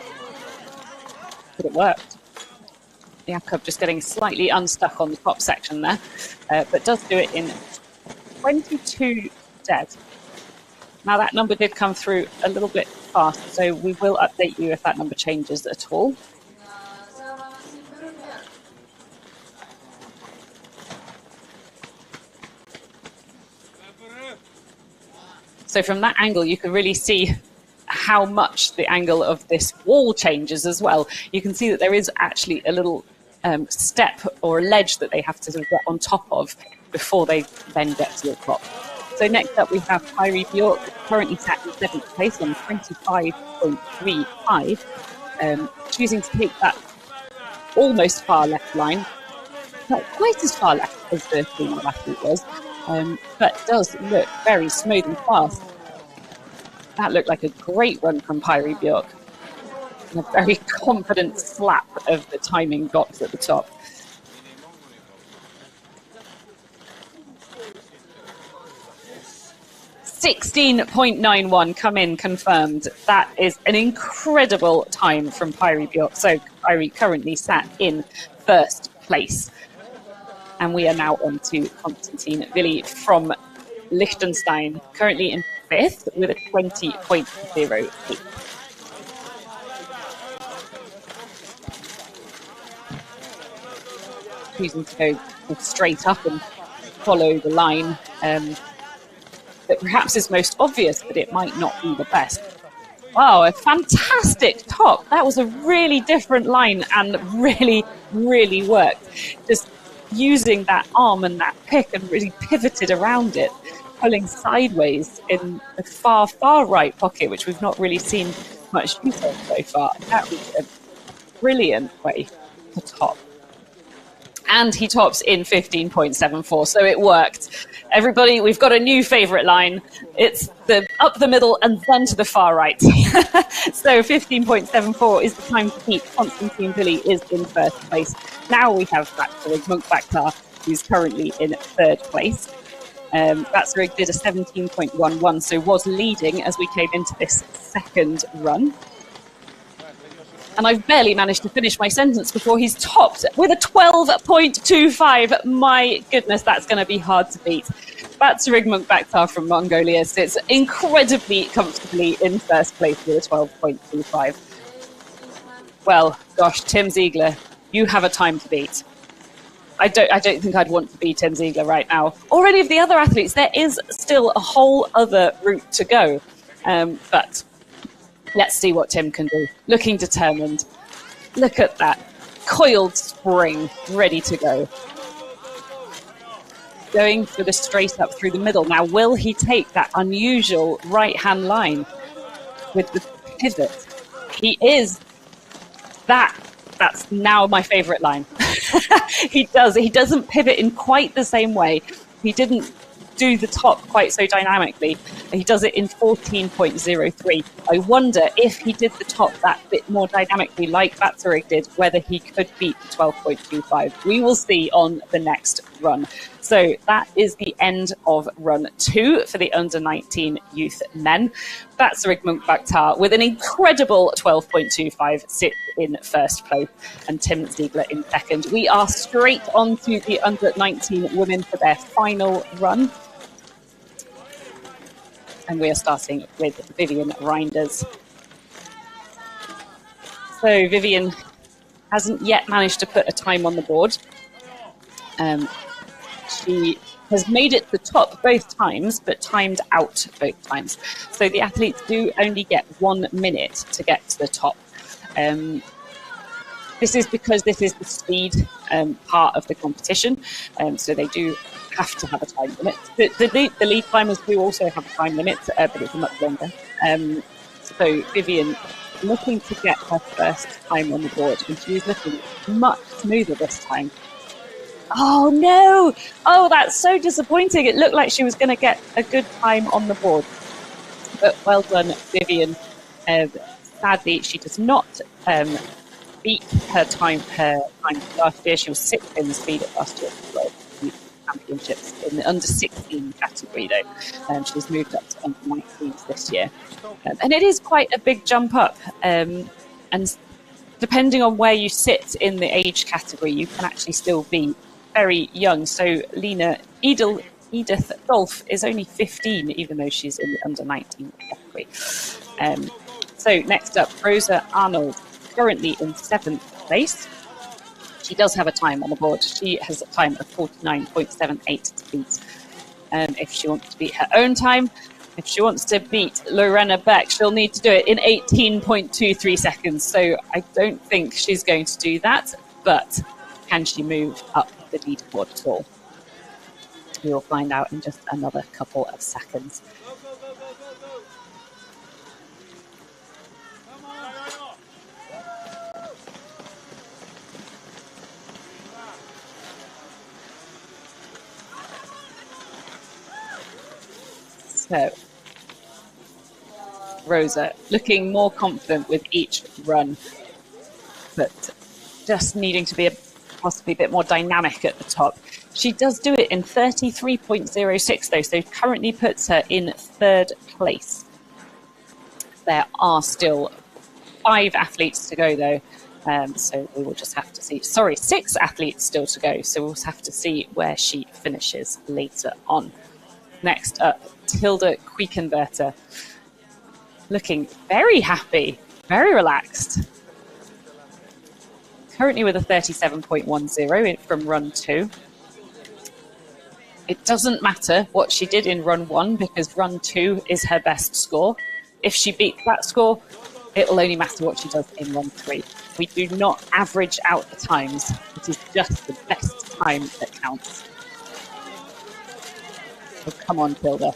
But it worked. Jakob just getting slightly unstuck on the top section there, but does do it in 22 dead. Now that number did come through a little bit fast, so we will update you if that number changes at all. So from that angle, you can really see how much the angle of this wall changes as well. You can see that there is actually a little step or a ledge that they have to sort of get on top of before they then get to the top. So next up we have Pyri Bjork, currently sat in 7th place on 25.35, choosing to take that almost far left line. Not quite as far left as the female athlete was, but does look very smooth and fast. That looked like a great run from Pyri Bjork. And a very confident slap of the timing box at the top. .91 come in confirmed. That is an incredible time from Pyri Bjork. So Pyri currently sat in 1st place. And we are now on to Konstantin Willi from Liechtenstein, currently in 5th with a 20.08. Choosing to go straight up and follow the line that perhaps is most obvious, but it might not be the best. Wow, a fantastic top. That was a really different line and really, really worked. Just using that arm and that pick and really pivoted around it, pulling sideways in the far, far right pocket, which we've not really seen much use of so far. That was a brilliant way to top. And he tops in 15.74, so it worked. Everybody, we've got a new favourite line. It's the up the middle and then to the far right. So 15.74 is the time to beat. Konstantin Willi is in 1st place. Now we have Batsurig Munkbaktar, who's currently in 3rd place. Batsurig did a 17.11, so was leading as we came into this 2nd run. And I've barely managed to finish my sentence before he's topped with a 12.25. My goodness, that's going to be hard to beat. Batsurig Munkbaktar from Mongolia sits incredibly comfortably in 1st place with a 12.25. Well, gosh, Tim Ziegler, you have a time to beat. I don't think I'd want to be Tim Ziegler right now. Or any of the other athletes. There is still a whole other route to go. But let's see what Tim can do. Looking determined. Look at that. Coiled spring, ready to go. Going for the straight up through the middle. Now, will he take that unusual right-hand line with the pivot? He is. That's now my favourite line. He doesn't pivot in quite the same way. He didn't do the top quite so dynamically. He does it in 14.03. I wonder if he did the top that bit more dynamically like Batsurig did, whether he could beat the 12.25. We will see on the next run. So that is the end of run 2 for the under-19 youth men. Batsurig Munkbaktar with an incredible 12.25 sits in 1st place and Tim Ziegler in 2nd. We are straight on to the under-19 women for their final run. And we are starting with Vivian Reinders. So Vivian hasn't yet managed to put a time on the board. She has made it to the top both times, but timed out both times. So the athletes do only get 1 minute to get to the top. This is because this is the speed part of the competition. So they do have to have a time limit. The lead climbers do also have a time limit, but it's much longer. So Vivian looking to get her first time on the board, and she's looking much smoother this time. Oh no! Oh, that's so disappointing. It looked like she was going to get a good time on the board. But well done, Vivian. Sadly, she does not beat her time last year. She was 6th in the speed at last year's World Championships in the under-16 category, though. She's moved up to under-19s this year. And it is quite a big jump up. And depending on where you sit in the age category, you can actually still be very young. So Lena Edel Edith Dolph is only 15, even though she's in the under-19 category. So next up, Rosa Arnold, currently in 7th place. She does have a time on the board. She has a time of 49.78 to beat. If she wants to beat her own time, if she wants to beat Lorena Beck, she'll need to do it in 18.23 seconds. So I don't think she's going to do that, but can she move up the leaderboard at all? We will find out in just another couple of seconds. So, Rosa looking more confident with each run, but just needing to be possibly a bit more dynamic at the top. She does do it in 33.06 though, so currently puts her in 3rd place. There are still 5 athletes to go though, so we will just have to see. Sorry, 6 athletes still to go, so we'll have to see where she finishes later on. Next up, Tilda Quickenberter, looking very happy, very relaxed. Currently with a 37.10 from run 2. It doesn't matter what she did in run 1 because run 2 is her best score. If she beats that score, it will only matter what she does in run 3. We do not average out the times. It is just the best time that counts. So come on, Tilda.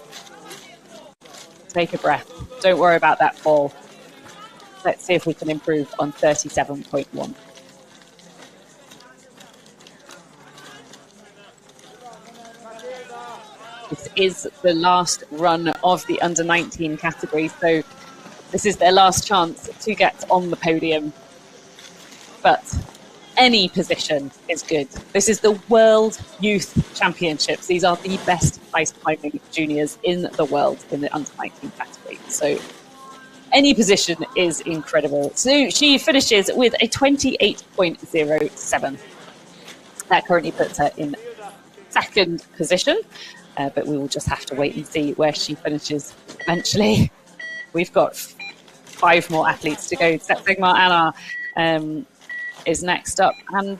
Take a breath. Don't worry about that fall. Let's see if we can improve on 37.1. This is the last run of the under-19 category, so this is their last chance to get on the podium. But any position is good. This is the World Youth Championships. These are the best ice climbing juniors in the world in the under-19 category. So any position is incredible. So she finishes with a 28.07. That currently puts her in 2nd position. But we will just have to wait and see where she finishes eventually. We've got 5 more athletes to go. Sigmar Anna is next up and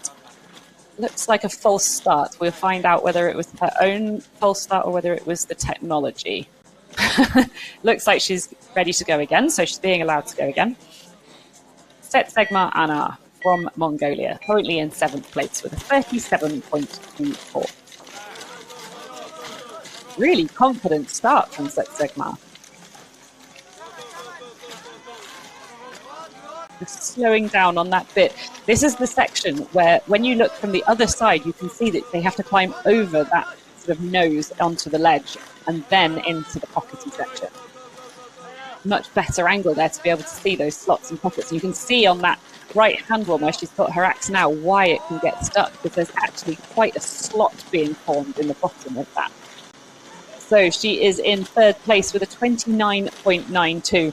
looks like a false start. We'll find out whether it was her own false start or whether it was the technology. Looks like she's ready to go again, so she's being allowed to go again. Sigmar Anna from Mongolia, currently in 7th place with a 37.24. Really confident start from Sigmar. Just slowing down on that bit. This is the section where when you look from the other side, you can see that they have to climb over that sort of nose onto the ledge and then into the pockety section. Much better angle there to be able to see those slots and pockets. And you can see on that right-hand one where she's got her axe now why it can get stuck, because there's actually quite a slot being formed in the bottom of that. So she is in 3rd place with a 29.92.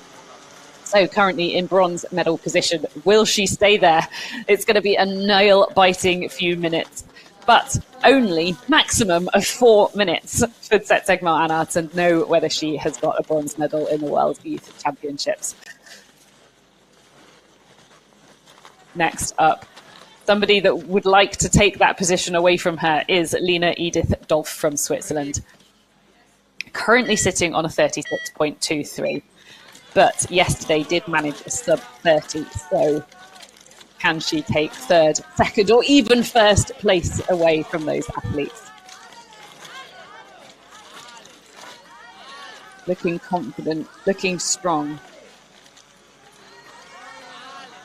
So currently in bronze medal position. Will she stay there? It's going to be a nail-biting few minutes, but only maximum of 4 minutes for Sigmar Anna to know whether she has got a bronze medal in the World Youth Championships. Next up, somebody that would like to take that position away from her is Lena Edith Dolph from Switzerland. Currently sitting on a 36.23, but yesterday did manage a sub 30. So can she take 3rd, 2nd, or even 1st place away from those athletes? Looking confident, looking strong,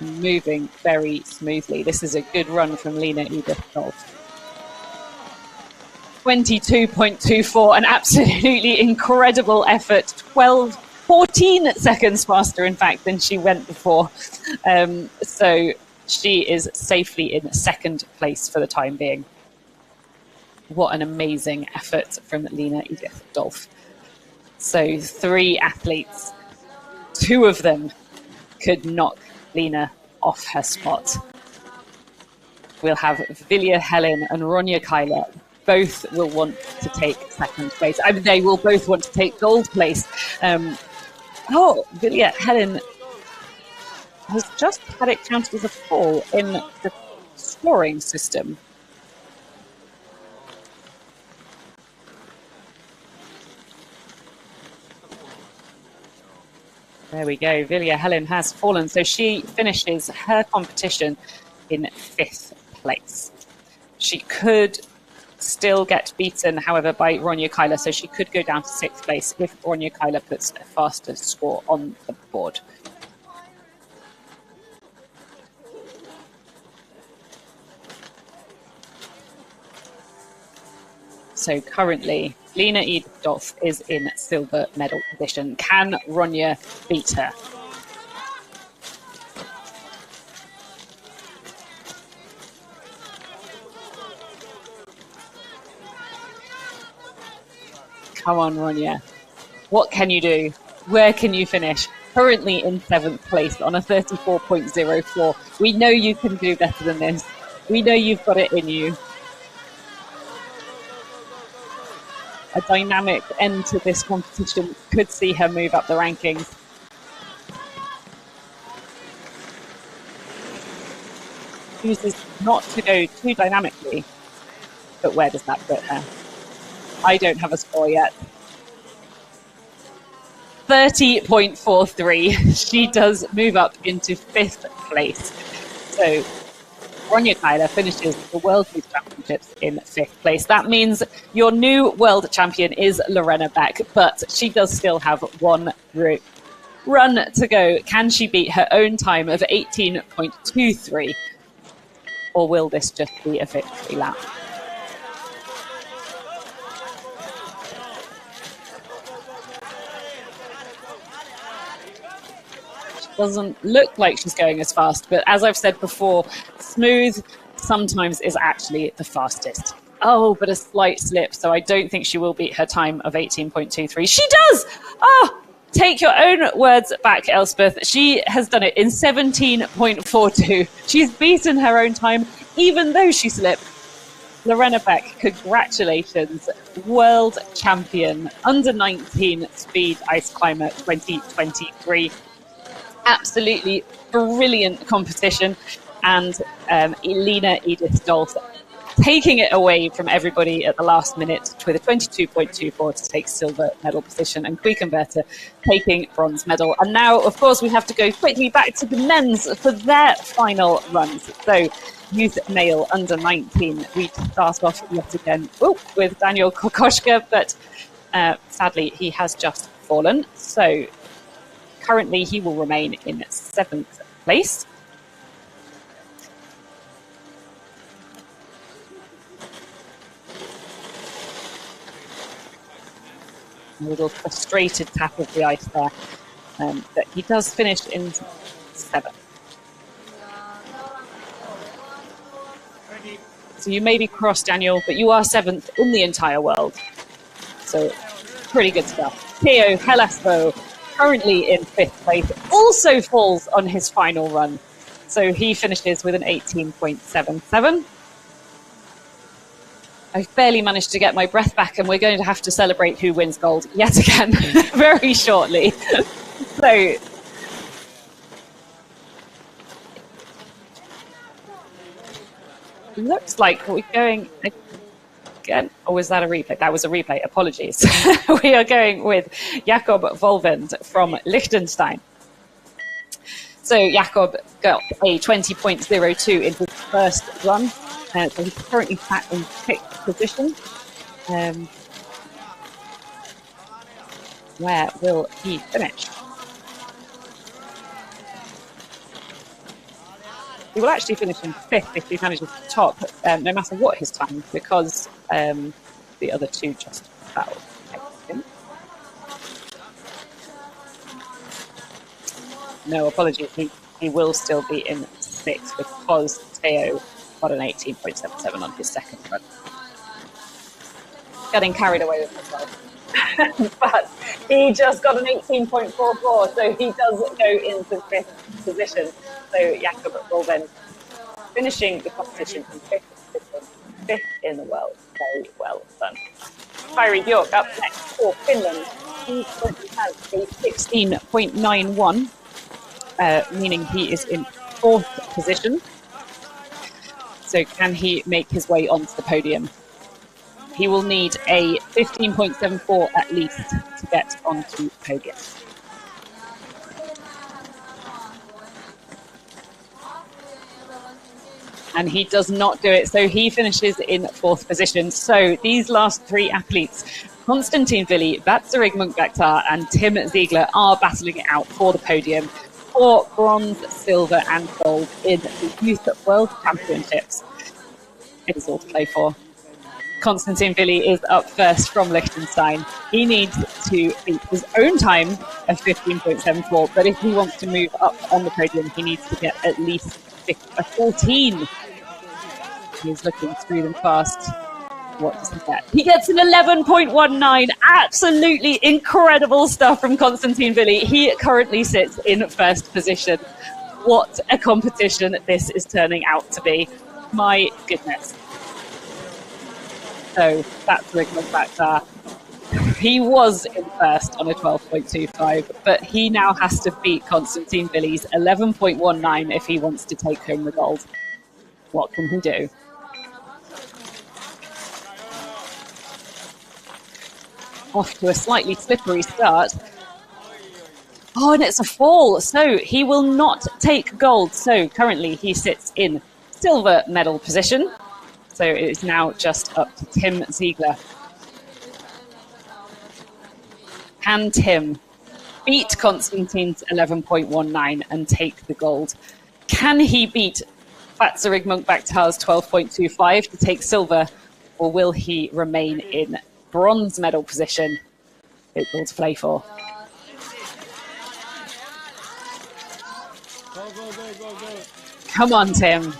moving very smoothly. This is a good run from Lena Edith Dolph. 22.24, an absolutely incredible effort. 14 seconds faster, in fact, than she went before. So she is safely in 2nd place for the time being. What an amazing effort from Lena Edith Dolph. So 3 athletes, 2 of them could knock Lena off her spot. We'll have Vilja Helen and Ronja Kyler both will want to take second place. I mean, they will both want to take gold place. Vilja Helen has just had it counted as a fall in the scoring system. There we go. Vilja Helen has fallen, so she finishes her competition in 5th place. She could still get beaten, however, by Ronja Kyler, so she could go down to 6th place if Ronja Kyler puts a faster score on the board. So currently, Lena Edolf is in silver medal position. Can Ronja beat her? Come on, Ronja. What can you do? Where can you finish? Currently in 7th place on a 34.04. We know you can do better than this. We know you've got it in you. A dynamic end to this competition could see her move up the rankings. Chooses not to go too dynamically, but where does that put her? I don't have a score yet. 30.43. She does move up into 5th place. So Ronja Kyler finishes the World Youth Championships in 5th place. That means your new world champion is Lorena Beck, but she does still have one run to go. Can she beat her own time of 18.23? Or will this just be a victory lap? Doesn't look like she's going as fast, but as I've said before, smooth sometimes is actually the fastest. Oh, but a slight slip, so I don't think she will beat her time of 18.23. She does! Oh, take your own words back, Elspeth. She has done it in 17.42. She's beaten her own time, even though she slipped. Lorena Beck, congratulations. World champion, under 19 speed ice climber 2023. Absolutely brilliant competition, and Elena Edith Dolph taking it away from everybody at the last minute with a 22.24 to take silver medal position, and Quickenberta taking bronze medal. And now, of course, we have to go quickly back to the men's for their final runs. So youth male under 19, we start off yet again with Daniel Kokoschka, but sadly he has just fallen. So currently, he will remain in 7th place. A little frustrated tap of the ice there, but he does finish in 7th. So you may be cross, Daniel, but you are 7th in the entire world. So pretty good stuff. Theo Helaspo, currently in 5th place, also falls on his final run. So he finishes with an 18.77. I've barely managed to get my breath back, and we're going to have to celebrate who wins gold yet again very shortly. So looks like we're going again. Or was that a replay? That was a replay. Apologies. We are going with Jakob Volvend from Liechtenstein. So Jakob got a 20.02 in his first run. So he's currently sat in 6th position. Where will he finish? He will actually finish in 5th if he manages to top, no matter what his time, because the other two just fouled him. No, apologies. He will still be in 6th because Theo got an 18.77 on his second run. Getting carried away with himself. But he just got an 18.44, so he does go into 5th position. So Jakob Volvend finishing the competition in 5th position 5th in the world. Very well done. Kyrie Bjork up next for Finland. He currently has a 16.91, meaning he is in 4th position. So can he make his way onto the podium? He will need a 15.74 at least to get onto the podium. And he does not do it, so he finishes in 4th position. So these last 3 athletes, Konstantin Vili, Vatsarig Munkbaktar and Tim Ziegler, are battling it out for the podium for bronze, silver and gold in the Youth World Championships. It is all to play for. Konstantin Vili is up first from Liechtenstein. He needs to beat his own time of 15.74, but if he wants to move up on the podium, he needs to get at least a 14. He's looking through them fast. What does he get? He gets an 11.19. Absolutely incredible stuff from Konstantin Vili. He currently sits in 1st position. What a competition this is turning out to be. My goodness. So that's Rick Munkbaktar. He was in 1st on a 12.25, but he now has to beat Konstantin Vili's 11.19 if he wants to take home the gold. What can he do? Off to a slightly slippery start. Oh, and it's a fall. So he will not take gold. So currently he sits in silver medal position. So it is now just up to Tim Ziegler. Can Tim beat Konstantin's 11.19 and take the gold? Can he beat Vatsarig Munkbaktar's 12.25 to take silver, or will he remain in bronze medal position? It's all to play for. Come on, Tim.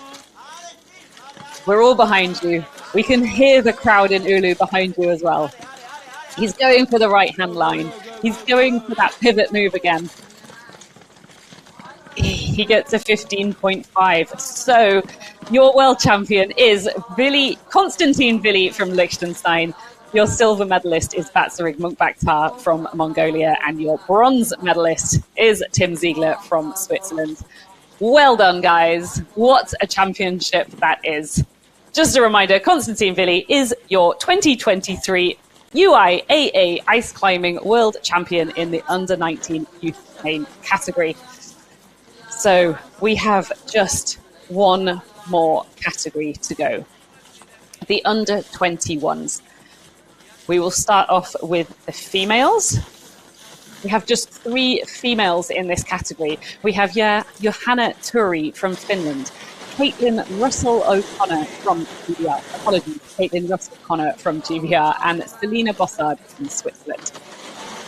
We're all behind you. We can hear the crowd in Oulu behind you as well. He's going for the right-hand line. He's going for that pivot move again. He gets a 15.5. So your world champion is Konstantin Vili from Liechtenstein. Your silver medalist is Vatsarig Munkbaktar from Mongolia. And your bronze medalist is Tim Ziegler from Switzerland. Well done, guys. What a championship that is. Just a reminder, Konstantin Vili is your 2023 UIAA ice climbing world champion in the under-19 youth main category. So we have just one more category to go. The under-21s. We will start off with the females. We have just 3 females in this category. We have Johanna Turi from Finland, Caitlin Russell O'Connor from GBR, Caitlin Russell O'Connor from GBR, and Selina Bossard from Switzerland.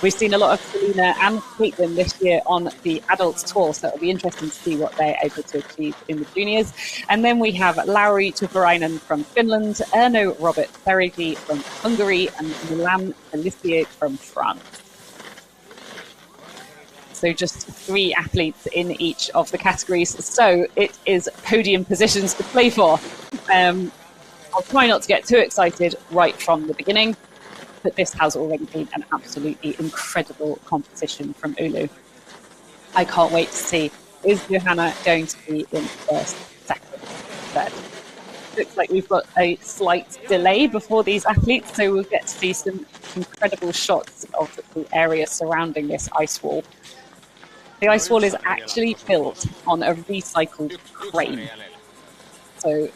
We've seen a lot of Selina and Caitlin this year on the adults tour, so it'll be interesting to see what they're able to achieve in the juniors. And then we have Lauri Tuparainen from Finland, Erno Robert Ferigi from Hungary, and Milan Felicie from France. So just 3 athletes in each of the categories. So it is podium positions to play for. I'll try not to get too excited right from the beginning, but this has already been an absolutely incredible competition from Oulu. I can't wait to see, is Johanna going to be in 1st, 2nd, 3rd? Looks like we've got a slight delay before these athletes, so we'll get to see some incredible shots of the area surrounding this ice wall. The ice wall is actually built on a recycled crane. So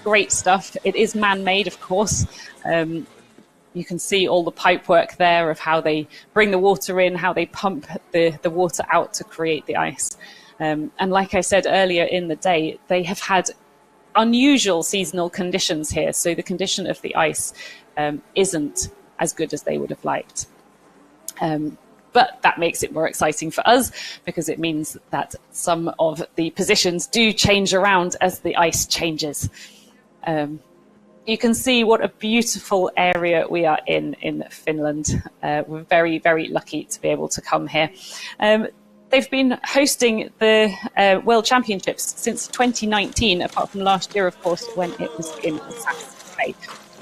great stuff. It is man-made, of course. You can see all the pipe work there of how they bring the water in, how they pump the water out to create the ice. And like I said earlier in the day, they have had unusual seasonal conditions here. So the condition of the ice isn't as good as they would have liked. But that makes it more exciting for us because it means that some of the positions do change around as the ice changes. You can see what a beautiful area we are in Finland. We're very, very lucky to be able to come here. They've been hosting the World Championships since 2019, apart from last year, of course, when it was in Sass. Okay,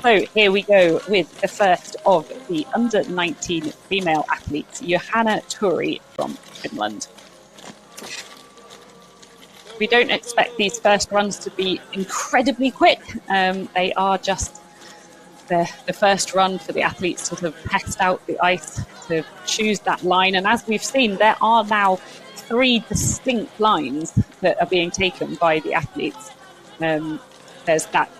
so here we go with the first of the under-19 female athletes, Johanna Turi from Finland. We don't expect these first runs to be incredibly quick. They are just the first run for the athletes to sort of test out the ice, to choose that line. And as we've seen, there are now 3 distinct lines that are being taken by the athletes. There's that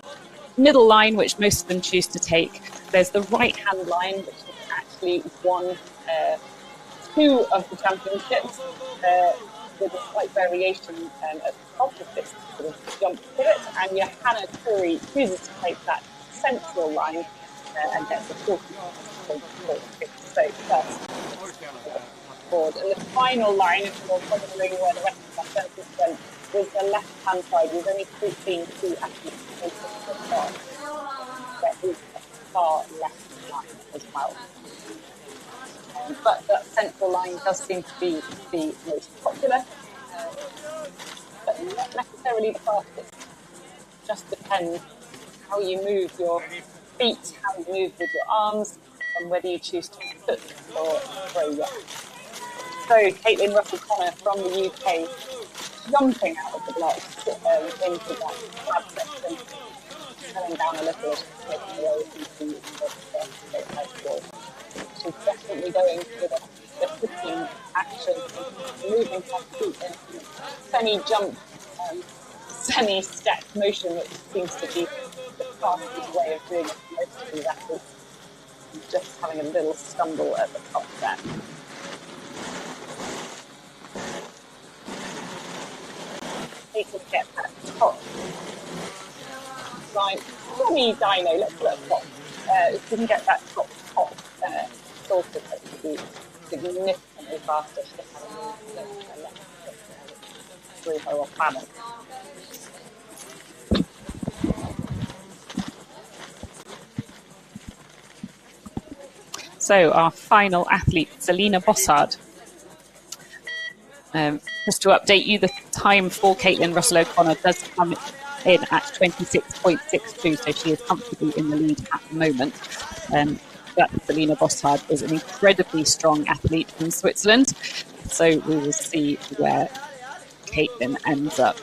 middle line, which most of them choose to take. There's the right-hand line, which has actually won 2 of the championships, with a slight variation at the top of this sort of jump pivot. And Johanna Turi chooses to take that central line and gets the 40 so first board. And the final line, if you're wondering where the rest of that sentence went, was the left-hand side. We've only seen 2 athletes take it so far. There is a far left line as well. But that central line does seem to be the most popular, but not necessarily the fastest. It just depends how you move your feet, how you move with your arms, and whether you choose to hook or throw your. So Caitlin Russell-Connor from the UK, jumping out of the blocks into that grab section, coming down a little as she's taking away into the high score. She's definitely going for the hooking action, moving her feet in semi-jump, semi-step motion, which seems to be the fastest way of doing it for most of these athletes. Just having a little stumble at the top there. Need to get that top line, semi-dyno, let's put it at top. If we can get that top sorted, that would be significantly faster. She just had a left through her off balance. So our final athlete, Selina Bossard. Just to update you, the time for Caitlin Russell-O'Connor does come in at 26.62, so she is comfortably in the lead at the moment. But Selina Bossard is an incredibly strong athlete from Switzerland, so we will see where Caitlin ends up.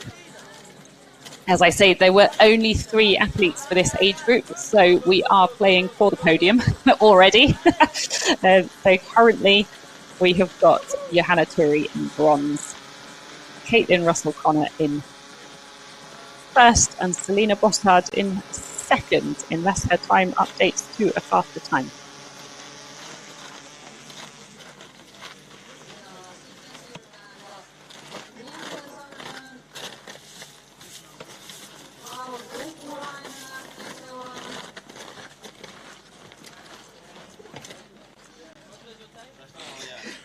As I say, there were only 3 athletes for this age group, so we are playing for the podium already. So currently we have got Johanna Turi in bronze, Caitlin Russell-Connor in first, and Selina Bossard in second, unless her time updates to a faster time.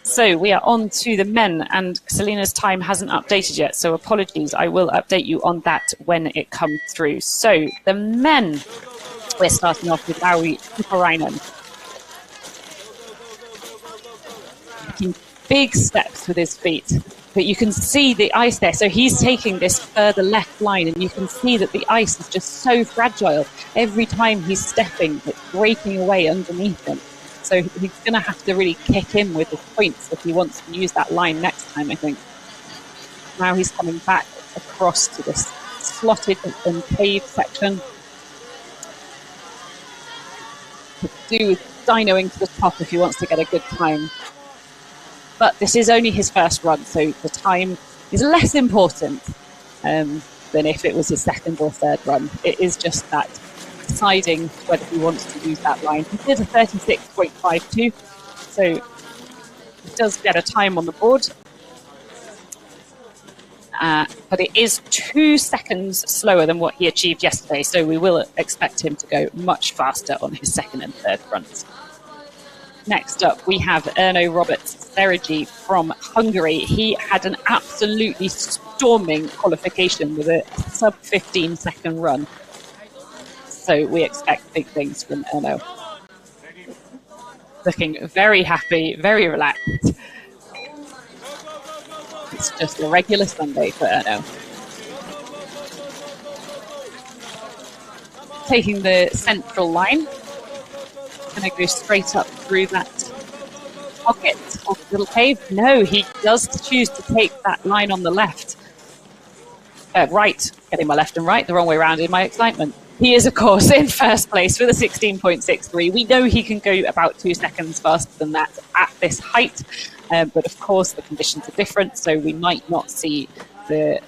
So we are on to the men, and Selina's time hasn't updated yet, so apologies. I will update you on that when it comes through. So the men, we're starting off with Lauri Tuppurainen. Making big steps with his feet, but you can see the ice there. So he's taking this further left line, and you can see that the ice is just so fragile. Every time he's stepping, it's breaking away underneath him. So he's going to have to really kick in with his points if he wants to use that line next time, I think. Now he's coming back across to this slotted and cave section. To do with dynoing to the top if he wants to get a good time. But this is only his first run, so the time is less important than if it was his second or third run. It is just that deciding whether he wants to use that line. He did a 36.52, so he does get a time on the board. But it is 2 seconds slower than what he achieved yesterday, so we will expect him to go much faster on his second and third runs. Next up, we have Erno Roberts-Seregi from Hungary. He had an absolutely storming qualification with a sub-15 second run. So we expect big things from Erno. Looking very happy, very relaxed. It's just a regular Sunday for Erno. taking the central line. Going to go straight up through that pocket of the little cave. No, he does choose to take that line on the left. Right, getting my left and right, the wrong way around in my excitement. He is, of course, in first place with a 16.63. We know he can go about 2 seconds faster than that at this height, but of course the conditions are different, so we might not see the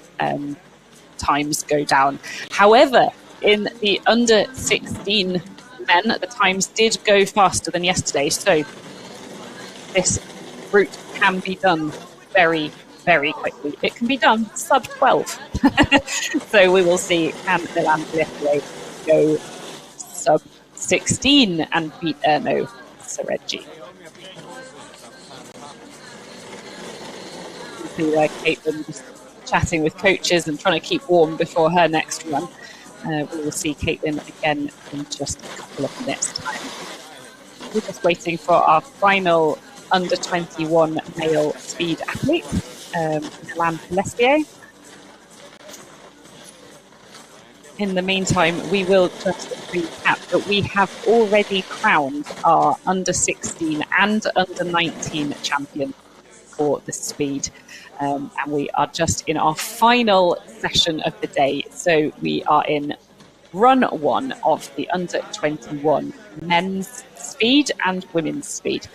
times go down. However, in the under 16 men, the times did go faster than yesterday, so this route can be done very, very quickly. It can be done sub 12. So we will see, can Milan Pellissier go sub 16 and beat Erno Sereggi. You see there Caitlin just chatting with coaches and trying to keep warm before her next run. We will see Caitlin again in just a couple of minutes' time. We're just waiting for our final under 21 male speed athlete, Milan Pellissier. In the meantime, we will just recap that we have already crowned our under 16 and under 19 champion for the speed. And we are just in our final session of the day. So we are in run 1 of the under 21 men's speed and women's speed.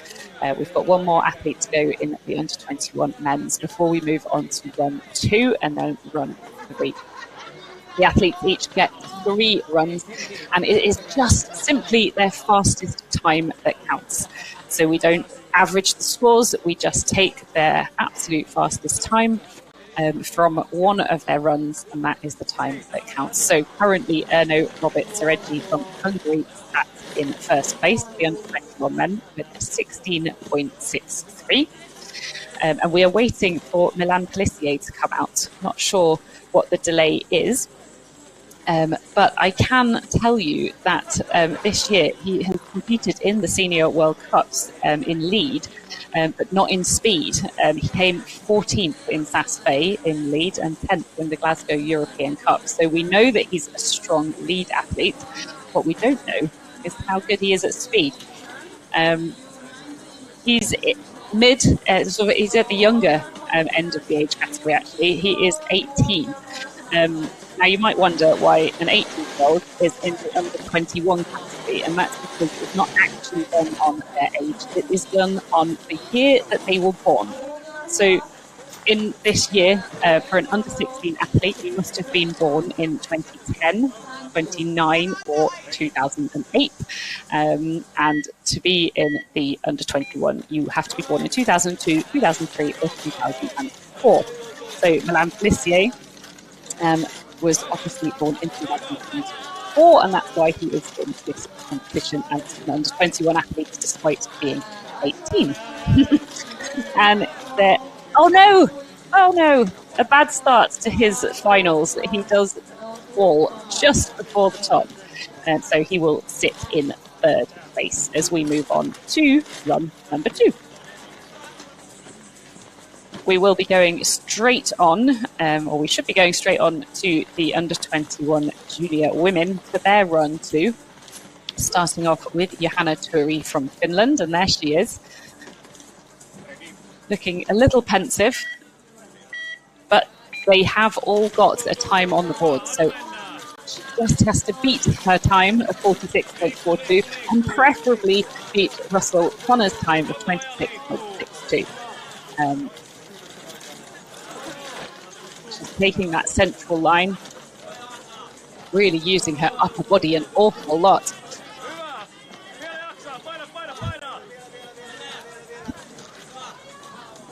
We've got one more athlete to go in the under 21 men's before we move on to run 2 and then run 3. The athletes each get 3 runs, and it is just simply their fastest time that counts. So we don't average the scores, we just take their absolute fastest time from one of their runs, and that is the time that counts. So currently Erno Robert Sereggi from Hungary sat in first place, the under 21 men, with a 16.63. And we are waiting for Milan Pellissier to come out. Not sure what the delay is. But I can tell you that this year he has competed in the Senior World Cups in lead, but not in speed. He came 14th in Sass Bay in lead and 10th in the Glasgow European Cup. So we know that he's a strong lead athlete. What we don't know is how good he is at speed. He's mid, he's at the younger end of the age category, actually. He is 18. Now, you might wonder why an 18-year-old is in the under 21 category, and that's because it's not actually done on their age. It is done on the year that they were born. So in this year, for an under 16 athlete, you must have been born in 2010, 29 or 2008. And to be in the under 21, you have to be born in 2002, 2003 or 2004. So Milan Pellissier was obviously born in 2004, and that's why he is in this competition as an under 21 athlete despite being 18. And oh no, a bad start to his finals. He does fall just before the top, and so he will sit in third place as we move on to run number 2. We will be going straight on, or we should be going straight on to the under 21 junior women for their run 2. Starting off with Johanna Turi from Finland, and there she is, looking a little pensive, but they have all got a time on the board, so she just has to beat her time of 46.42 and preferably beat Russell Connor's time of 26.62. Taking that central line, really using her upper body an awful lot.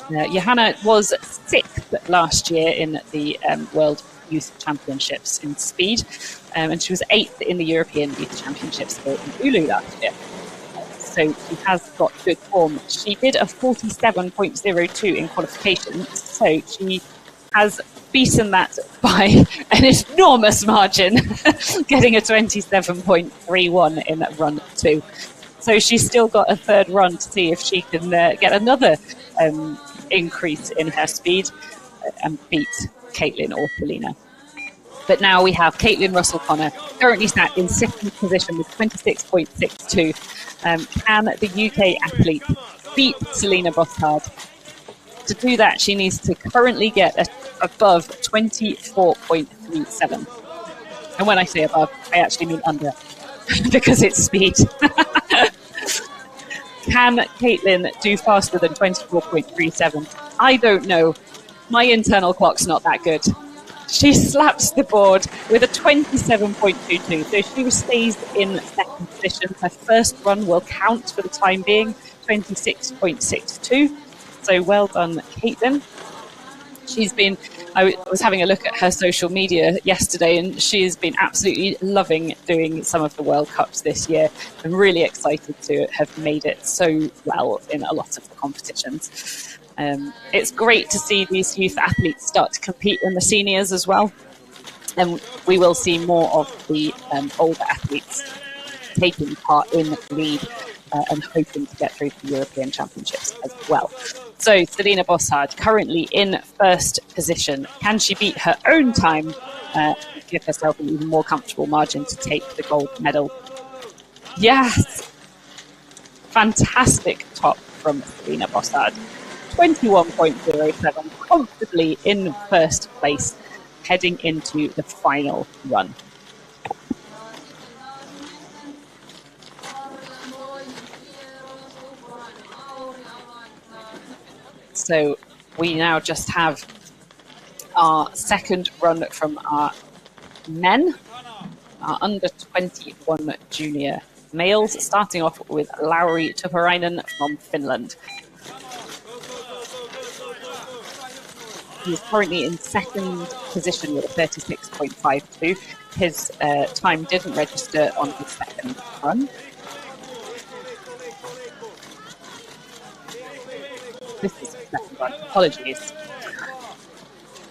Johanna was 6th last year in the World Youth Championships in speed, and she was 8th in the European Youth Championships in Oulu last year. So she has got good form. She did a 47.02 in qualifications, so she has beaten that by an enormous margin, getting a 27.31 in that run 2. So she's still got a third run to see if she can get another increase in her speed and beat Caitlin or Selena. But now we have Caitlin Russell-Connor, currently sat in second position with 26.62. Can the UK athlete beat Selina Bossard? To do that, she needs to currently get above 24.37. And when I say above, I actually mean under, because it's speed. Can Caitlin do faster than 24.37? I don't know. My internal clock's not that good. She slaps the board with a 27.22, so she stays in second position. Her first run will count for the time being, 26.62. So well done, Caitlin. I was having a look at her social media yesterday, and she's been absolutely loving doing some of the World Cups this year. I'm really excited to have made it so well in a lot of the competitions. It's great to see these youth athletes start to compete in the seniors as well. And we will see more of the older athletes taking part in the lead and hoping to get through to the European Championships as well. So Selina Bossard currently in first position. Can she beat her own time, give herself an even more comfortable margin to take the gold medal? Yes! Fantastic top from Selina Bossard. 21.07, comfortably in first place, heading into the final run. So we now just have our second run from our men, our under 21 junior males, starting off with Lauri Tuppurainen from Finland. He's currently in second position with a 36.52. His time didn't register on his second run. This is the second run. Apologies.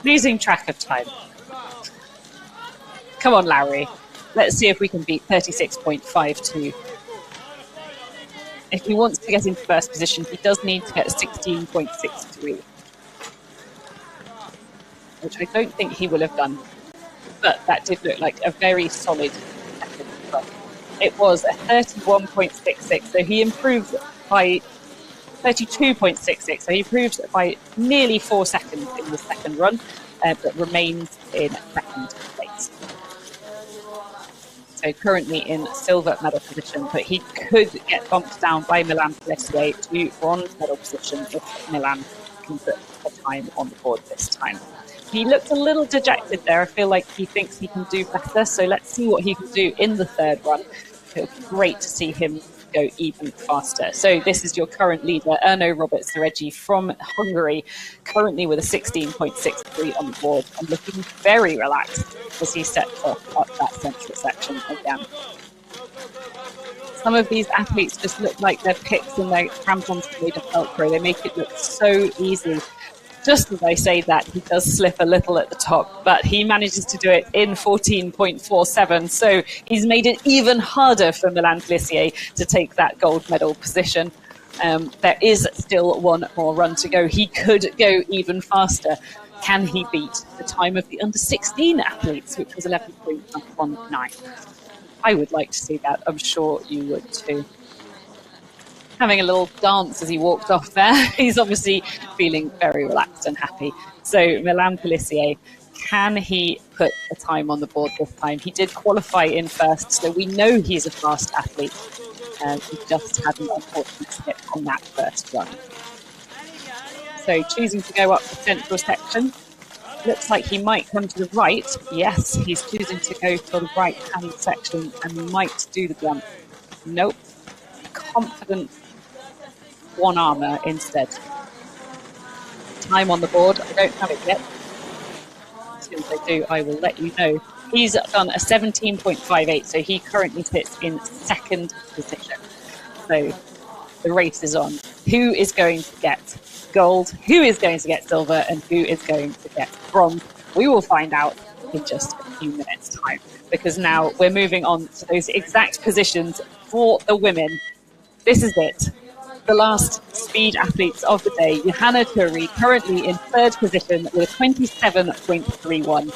Losing track of time. Come on, Lauri. Let's see if we can beat 36.52. If he wants to get into first position, he does need to get 16.63. Which I don't think he will have done. But that did look like a very solid second run. It was a 31.66, so he improved by 32.66, so he improved by nearly 4 seconds in the second run, but remains in second place. So currently in silver medal position, but he could get bumped down by Milan Pellissier to bronze medal position if Milan can put the time on the board this time. He looked a little dejected there. I feel like he thinks he can do better. So let's see what he can do in the third run. It'll be great to see him go even faster. So this is your current leader, Erno Roberts-Seregi from Hungary, currently with a 16.63 on the board and looking very relaxed as he sets off up that central section again. Some of these athletes just look like they're picked in their crampons made of Velcro. They make it look so easy. Just as I say that, he does slip a little at the top, but he manages to do it in 14.47. So he's made it even harder for Milan Pellissier to take that gold medal position. There is still one more run to go. He could go even faster. Can he beat the time of the under 16 athletes, which was 11.19? I would like to see that. I'm sure you would too. Having a little dance as he walked off there. He's obviously feeling very relaxed and happy. So Milan Pellissier, can he put a time on the board this time? He did qualify in first, so we know he's a fast athlete. He just hadn't unfortunately slipped on that first run. So choosing to go up the central section. Looks like he might come to the right. Yes, he's choosing to go for the right-hand section and might do the jump. Nope. Confident one-armer instead. Time on the board. I don't have it yet. As soon as I do, I will let you know. He's done a 17.58, so he currently sits in second position. So the race is on. Who is going to get gold? Who is going to get silver? And who is going to get bronze? We will find out in just a few minutes' time, because now we're moving on to those exact positions for the women. This is it. The last speed athletes of the day. Johanna Turi currently in third position with a 27.31.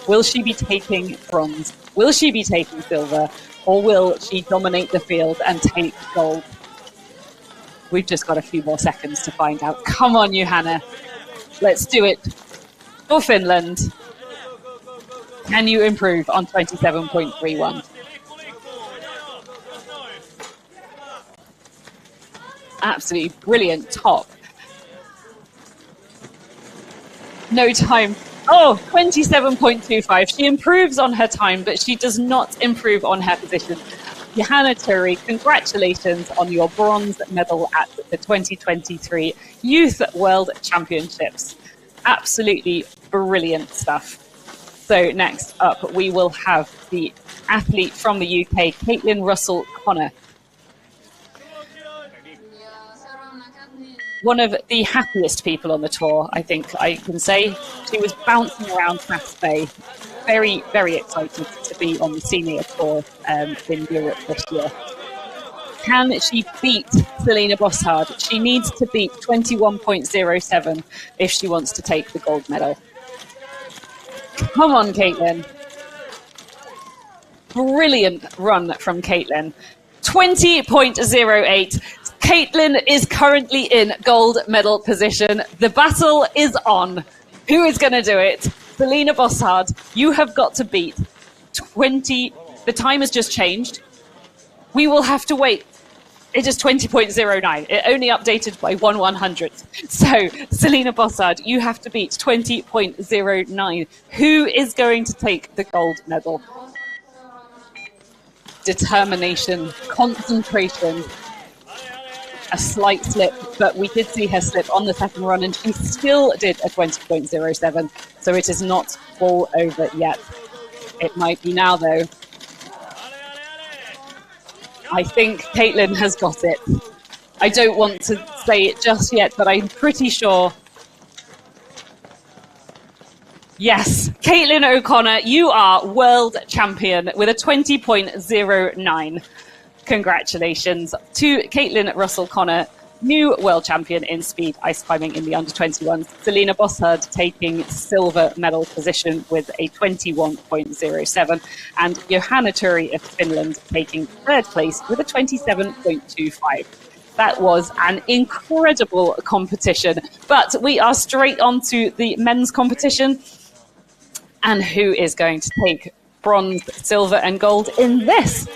Will she be taking bronze? Will she be taking silver? Or will she dominate the field and take gold? We've just got a few more seconds to find out. Come on, Johanna. Let's do it for Finland. Can you improve on 27.31? Absolutely brilliant top. No time. Oh, 27.25. She improves on her time, but she does not improve on her position. Johanna Turi, congratulations on your bronze medal at the 2023 Youth World Championships. Absolutely brilliant stuff. So next up, we will have the athlete from the UK, Caitlin Russell-Connor. One of the happiest people on the tour, I think I can say. She was bouncing around Fast Bay, very, very excited to be on the senior tour in Europe this year. Can she beat Selena Bossard? She needs to beat 21.07 if she wants to take the gold medal. Come on, Caitlin. Brilliant run from Caitlin. 20.08. Caitlin is currently in gold medal position. The battle is on. Who is going to do it? Selena Bossard, you have got to beat 20. The time has just changed. We will have to wait. It is 20.09. It only updated by 1/100th. So, Selena Bossard, you have to beat 20.09. Who is going to take the gold medal? Determination, concentration. A slight slip, but we did see her slip on the second run, and she still did a 20.07. So it is not all over yet. It might be now, though. I think Caitlin has got it. I don't want to say it just yet, but I'm pretty sure. Yes, Caitlin O'Connor, you are world champion with a 20.09. Congratulations to Caitlin Russell-Connor, new world champion in speed ice climbing in the under-21s. Selena Bossard taking silver medal position with a 21.07. And Johanna Turi of Finland taking third place with a 27.25. That was an incredible competition. But we are straight on to the men's competition. And who is going to take bronze, silver and gold in this?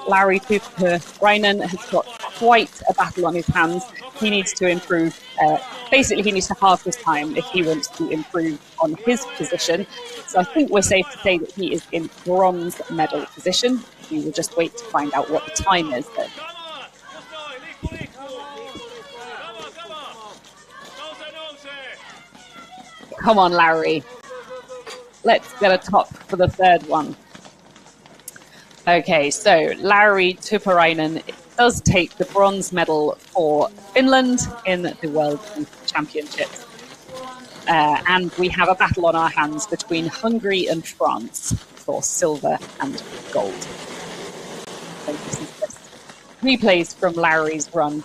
Larry Tuppurainen has got quite a battle on his hands. He needs to improve. Basically, he needs to halve his time if he wants to improve on his position. So I think we're safe to say that he is in bronze medal position. We will just wait to find out what the time is then. Come on, Larry. Let's get a top for the third one. Okay, so Larry Tuppurainen does take the bronze medal for Finland in the World Youth Championships. And we have a battle on our hands between Hungary and France for silver and gold. So this is just replays from Larry's run.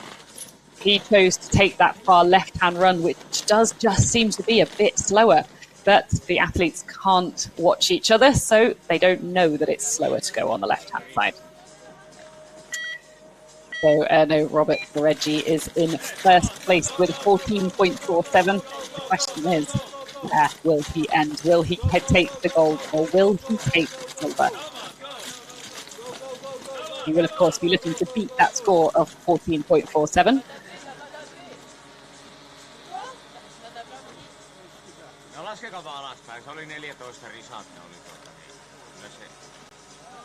He chose to take that far left-hand run, which does just seem to be a bit slower. But the athletes can't watch each other, so they don't know that it's slower to go on the left-hand side. So no, Robert Reggie is in first place with 14.47. The question is, will he end? Will he take the gold or will he take the silver? He will, of course, be looking to beat that score of 14.47.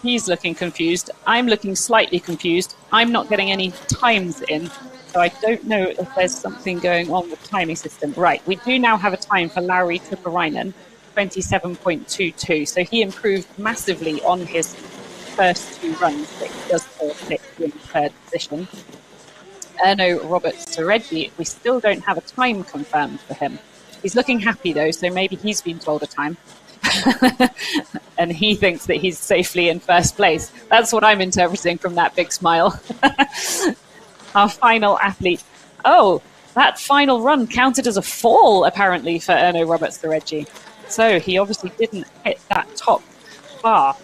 He's looking confused. I'm looking slightly confused. I'm not getting any times in, so I don't know if there's something going on with the timing system. Right, we do now have a time for Larry Tuppurainen, 27.22. So he improved massively on his first two runs, but he does fall sixth in third position. No, Robert Soreggi, we still don't have a time confirmed for him. He's looking happy, though, so maybe he's been told a time. And he thinks that he's safely in first place. That's what I'm interpreting from that big smile. Our final athlete. Oh, that final run counted as a fall, apparently, for Erno Roberts-Soreggi. So he obviously didn't hit that top bar.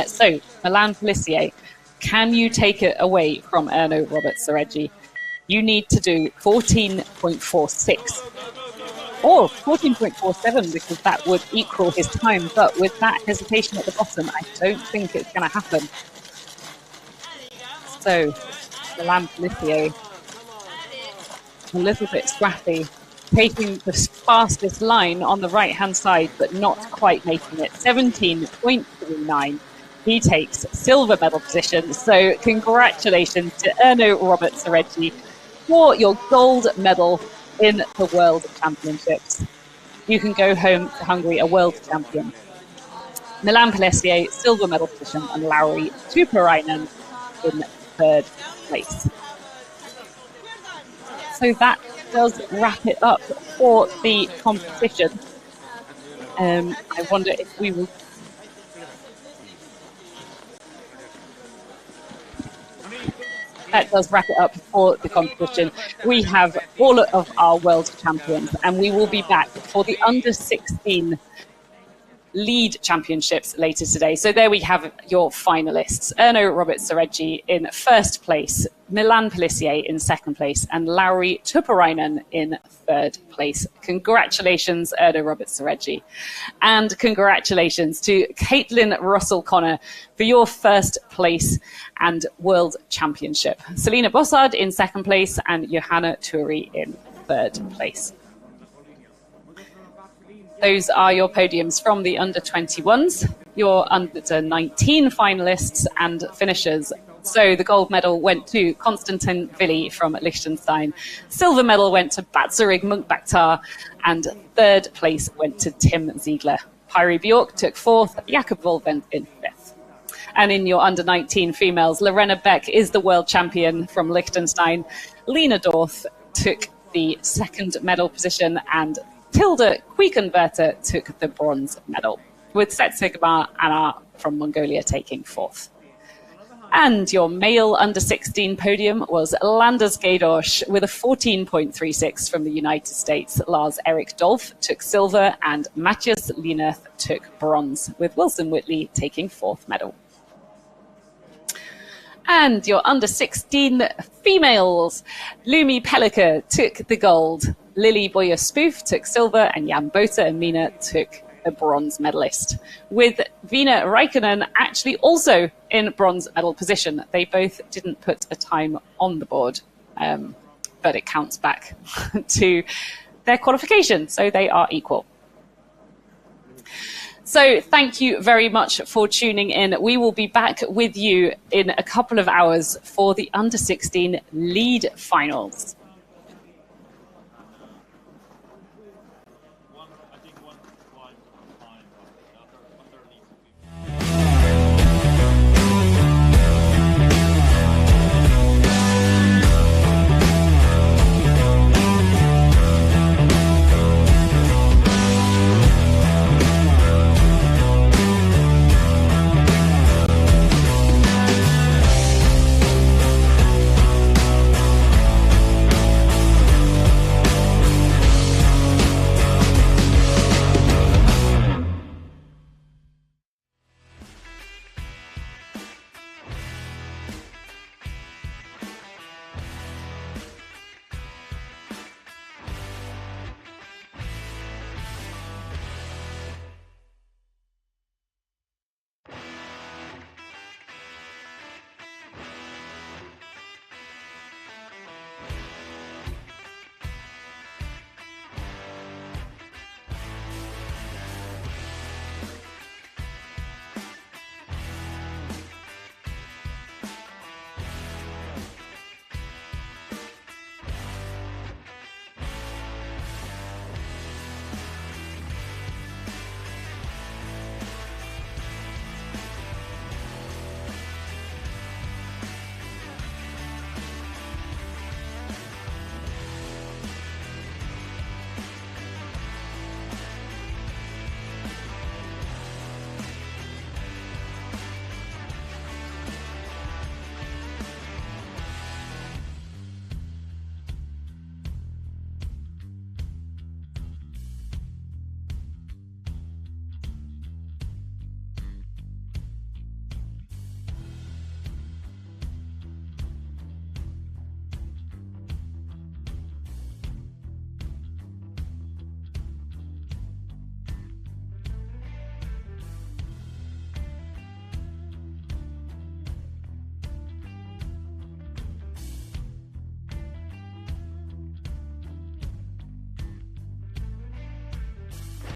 So Milan Pelissier, can you take it away from Erno Robert-Soreggi? You need to do 14.46 or 14.47 because that would equal his time. But with that hesitation at the bottom, I don't think it's going to happen. So Milan Pelissier, a little bit scrappy, taking the fastest line on the right-hand side, but not quite making it. 17.39. He takes silver medal position. So congratulations to Erno Robert-Soreggi for your gold medal in the World Championships. You can go home to Hungary a world champion. Milan Pelissier, silver medal position, and Lauri Tuppurainen in third place. So that does wrap it up for the competition. I wonder if we will... That does wrap it up for the competition. We have all of our world champions, and we will be back for the under-16 lead championships later today. So there we have your finalists. Erno Robert-Soreggi in first place, Milan Pelissier in second place, and Lauri Tuppurainen in third place. Congratulations, Erno Robert-Soreggi. And congratulations to Caitlin Russell-Connor for your first place and world championship. Selina Bossard in second place and Johanna Turi in third place. Those are your podiums from the under-21s, your under-19 finalists and finishers. So the gold medal went to Konstantin Vili from Liechtenstein. Silver medal went to Batsarig Munkbakhtar, and third place went to Tim Ziegler. Pyri Bjork took fourth, Jakob Volvent in fifth. And in your under-19 females, Lorena Beck is the world champion from Liechtenstein. Lena Dorth took the second medal position, and Tilda Quickenberter took the bronze medal, with Setsigmar Anna from Mongolia taking fourth. And your male under-16 podium was Landers Gadosh with a 14.36 from the United States. Lars Erik Dolph took silver, and Matthias Lienerth took bronze, with Wilson Whitley taking fourth medal. And your under-16 females, Lumi Pelliker took the gold, Lily Boyer-Spoof took silver, and Jan Bota and Mina took the bronze medalist, with Vina Räikkönen actually also in bronze medal position. They both didn't put a time on the board, but it counts back to their qualification, so they are equal. So thank you very much for tuning in. We will be back with you in a couple of hours for the under-16 lead finals.